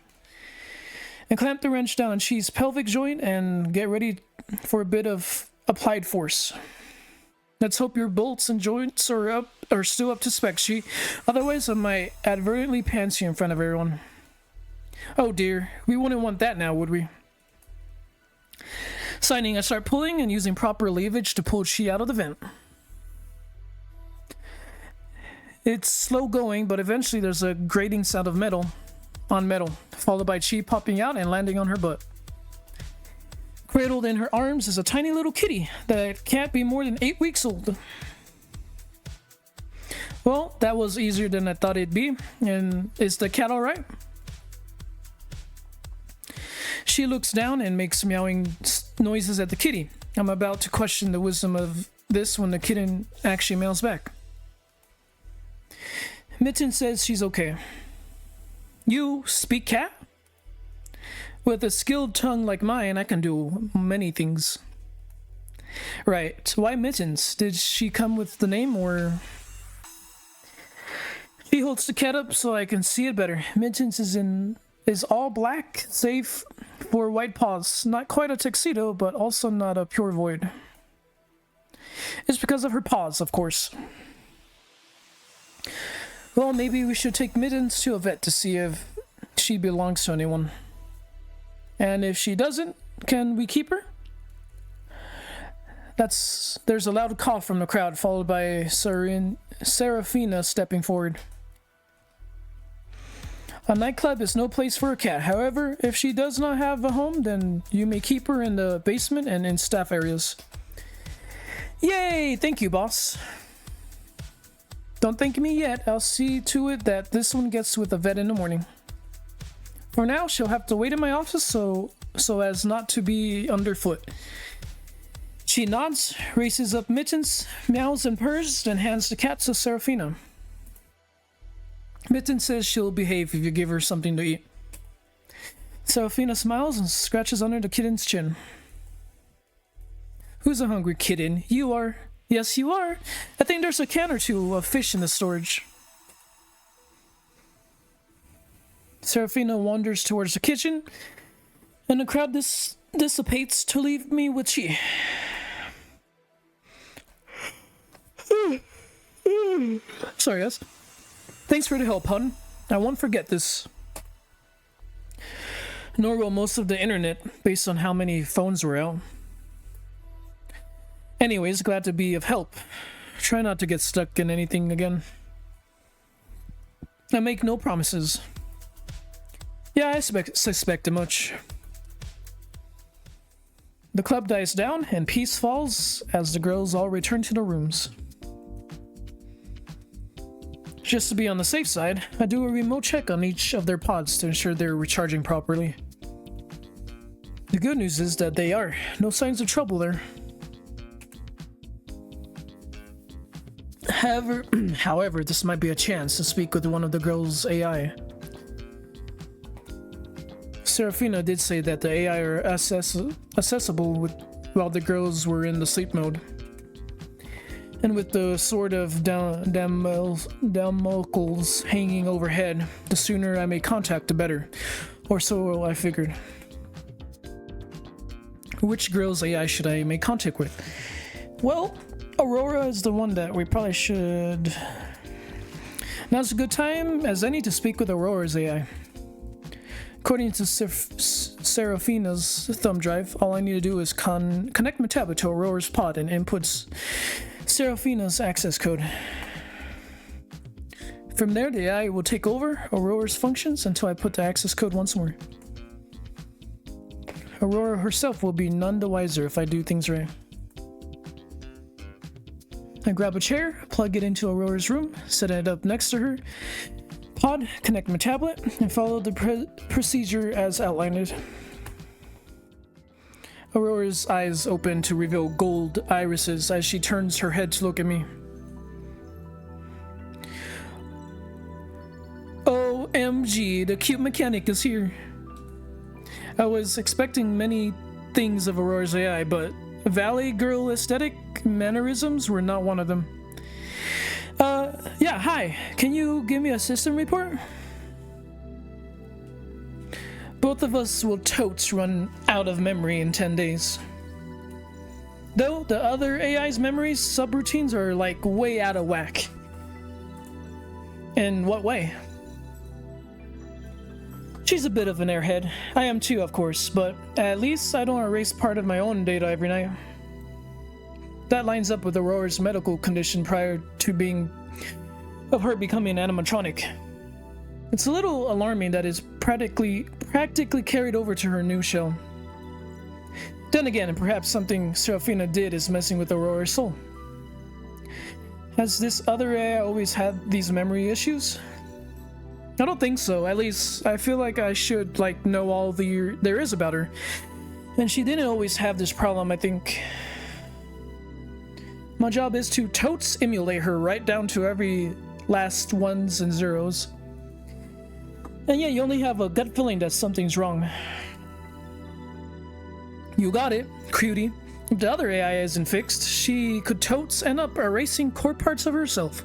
And clamp the wrench down on Chi's pelvic joint and get ready for a bit of applied force. Let's hope your bolts and joints are still up to spec, Chi. Otherwise, I might advertently pants you in front of everyone. Oh dear, we wouldn't want that now, would we? Signing, I start pulling and using proper leverage to pull Chi out of the vent. It's slow going, but eventually there's a grating sound of metal on metal, followed by Chi popping out and landing on her butt. Cradled in her arms is a tiny little kitty that can't be more than 8 weeks old. Well, that was easier than I thought it'd be. And is the cat alright? She looks down and makes meowing noises at the kitty. I'm about to question the wisdom of this when the kitten actually meows back. Mitten says she's okay. You speak cat? With a skilled tongue like mine, I can do many things. Right, why Mittens? Did she come with the name, or... She holds the cat up so I can see it better. Mittens is all black, save for white paws. Not quite a tuxedo, but also not a pure void. It's because of her paws, of course. Well, maybe we should take Mittens to a vet to see if she belongs to anyone. And if she doesn't, can we keep her? There's a loud cough from the crowd, followed by Serafina stepping forward. A nightclub is no place for a cat. However, if she does not have a home, then you may keep her in the basement and in staff areas. Yay! Thank you, boss. Don't thank me yet. I'll see to it that this one gets with a vet in the morning. For now, she'll have to wait in my office so so as not to be underfoot. She nods, races up mittens, meows and purrs, then hands the cat to Serafina. Mitten says she'll behave if you give her something to eat. Serafina smiles and scratches under the kitten's chin. Who's a hungry kitten? You are. Yes, you are. I think there's a can or two of fish in the storage. Serafina wanders towards the kitchen, and the crowd dissipates to leave me with Chi. Sorry, guys. Thanks for the help, hon. I won't forget this. Nor will most of the internet, based on how many phones were out. Anyways, glad to be of help. Try not to get stuck in anything again. I make no promises. Yeah, I suspect much. The club dies down and peace falls as the girls all return to their rooms. Just to be on the safe side, I do a remote check on each of their pods to ensure they're recharging properly. The good news is that they are. No signs of trouble there. However, this might be a chance to speak with one of the girls' AI. Serafina did say that the AI are accessible while the girls were in the sleep mode. And with the sword of Damocles hanging overhead, the sooner I make contact, the better. Or so I figured. Which girl's AI should I make contact with? Well, Aurora is the one that we probably should... Now's a good time as any to speak with Aurora's AI. According to Serafina's thumb drive, all I need to do is connect my tablet to Aurora's pod and inputs Serafina's access code. From there, the AI will take over Aurora's functions until I put the access code once more. Aurora herself will be none the wiser if I do things right. I grab a chair, plug it into Aurora's room, set it up next to her pod, connect my tablet, and follow the procedure as outlined. Aurora's eyes open to reveal gold irises as she turns her head to look at me. OMG, the cute mechanic is here. I was expecting many things of Aurora's AI, but Valley Girl aesthetic mannerisms were not one of them. Yeah, hi. Can you give me a system report? Both of us will totes run out of memory in 10 days. Though, the other AI's memories subroutines are like way out of whack. In what way? She's a bit of an airhead. I am too, of course, but at least I don't erase part of my own data every night. That lines up with Aurora's medical condition prior to her becoming an animatronic. It's a little alarming that it's practically carried over to her new shell. Then again, perhaps something Serafina did is messing with Aurora's soul. Has this other AI always had these memory issues? I don't think so. At least I feel like I should know all there is about her. And she didn't always have this problem, I think. My job is to totes emulate her right down to every last ones and zeros. And yeah, you only have a gut feeling that something's wrong. You got it, cutie. If the other AI isn't fixed, she could totes end up erasing core parts of herself.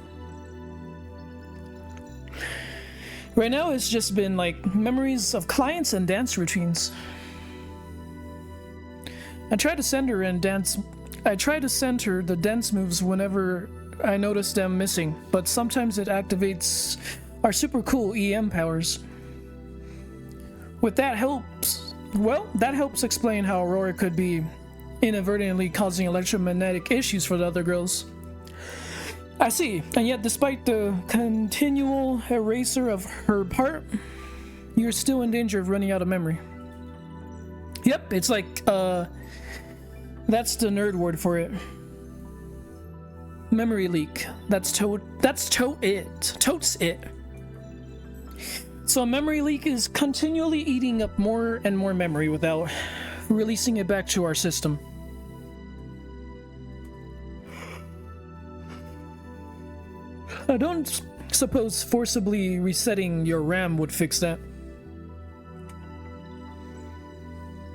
Right now, it's just been memories of clients and dance routines. I try to send her the dance moves whenever I notice them missing, but sometimes it activates our super cool EM powers. That helps explain how Aurora could be inadvertently causing electromagnetic issues for the other girls. I see, and yet despite the continual eraser of her part, you're still in danger of running out of memory. Yep, it's that's the nerd word for it. Memory leak. Totes it. So a memory leak is continually eating up more and more memory without releasing it back to our system. I don't suppose forcibly resetting your RAM would fix that.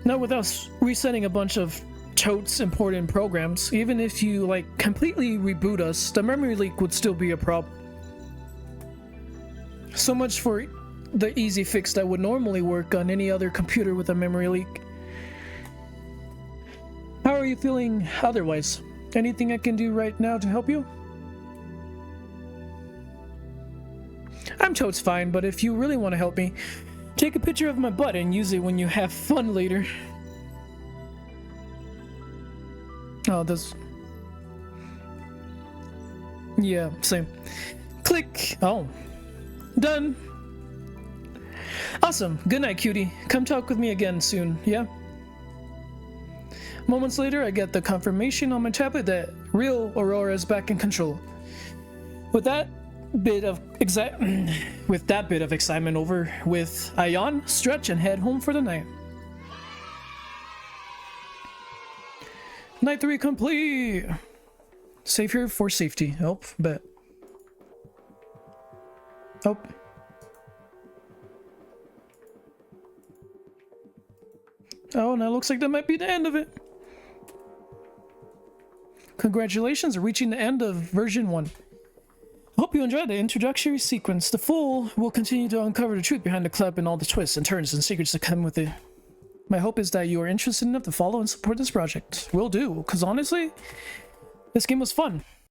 Not without resetting a bunch of totes important programs. Even if you, like, completely reboot us, the memory leak would still be a problem. So much for the easy fix that would normally work on any other computer with a memory leak. How are you feeling otherwise? Anything I can do right now to help you? I'm totes fine, but if you really want to help me, take a picture of my butt and use it when you have fun later. Oh, this... Yeah, same. Click! Oh. Done! Awesome. Good night, cutie. Come talk with me again soon, yeah? Moments later, I get the confirmation on my tablet that real Aurora is back in control. With that bit of excitement over with, I yawn, stretch, and head home for the night. Night 3 complete! Save here for safety. Oh, bet. Oh. Oh, now looks like that might be the end of it. Congratulations on reaching the end of version 1. Hope you enjoyed the introductory sequence. The Fool will continue to uncover the truth behind the club and all the twists and turns and secrets that come with it. My hope is that you are interested enough to follow and support this project. Will do, because honestly, this game was fun.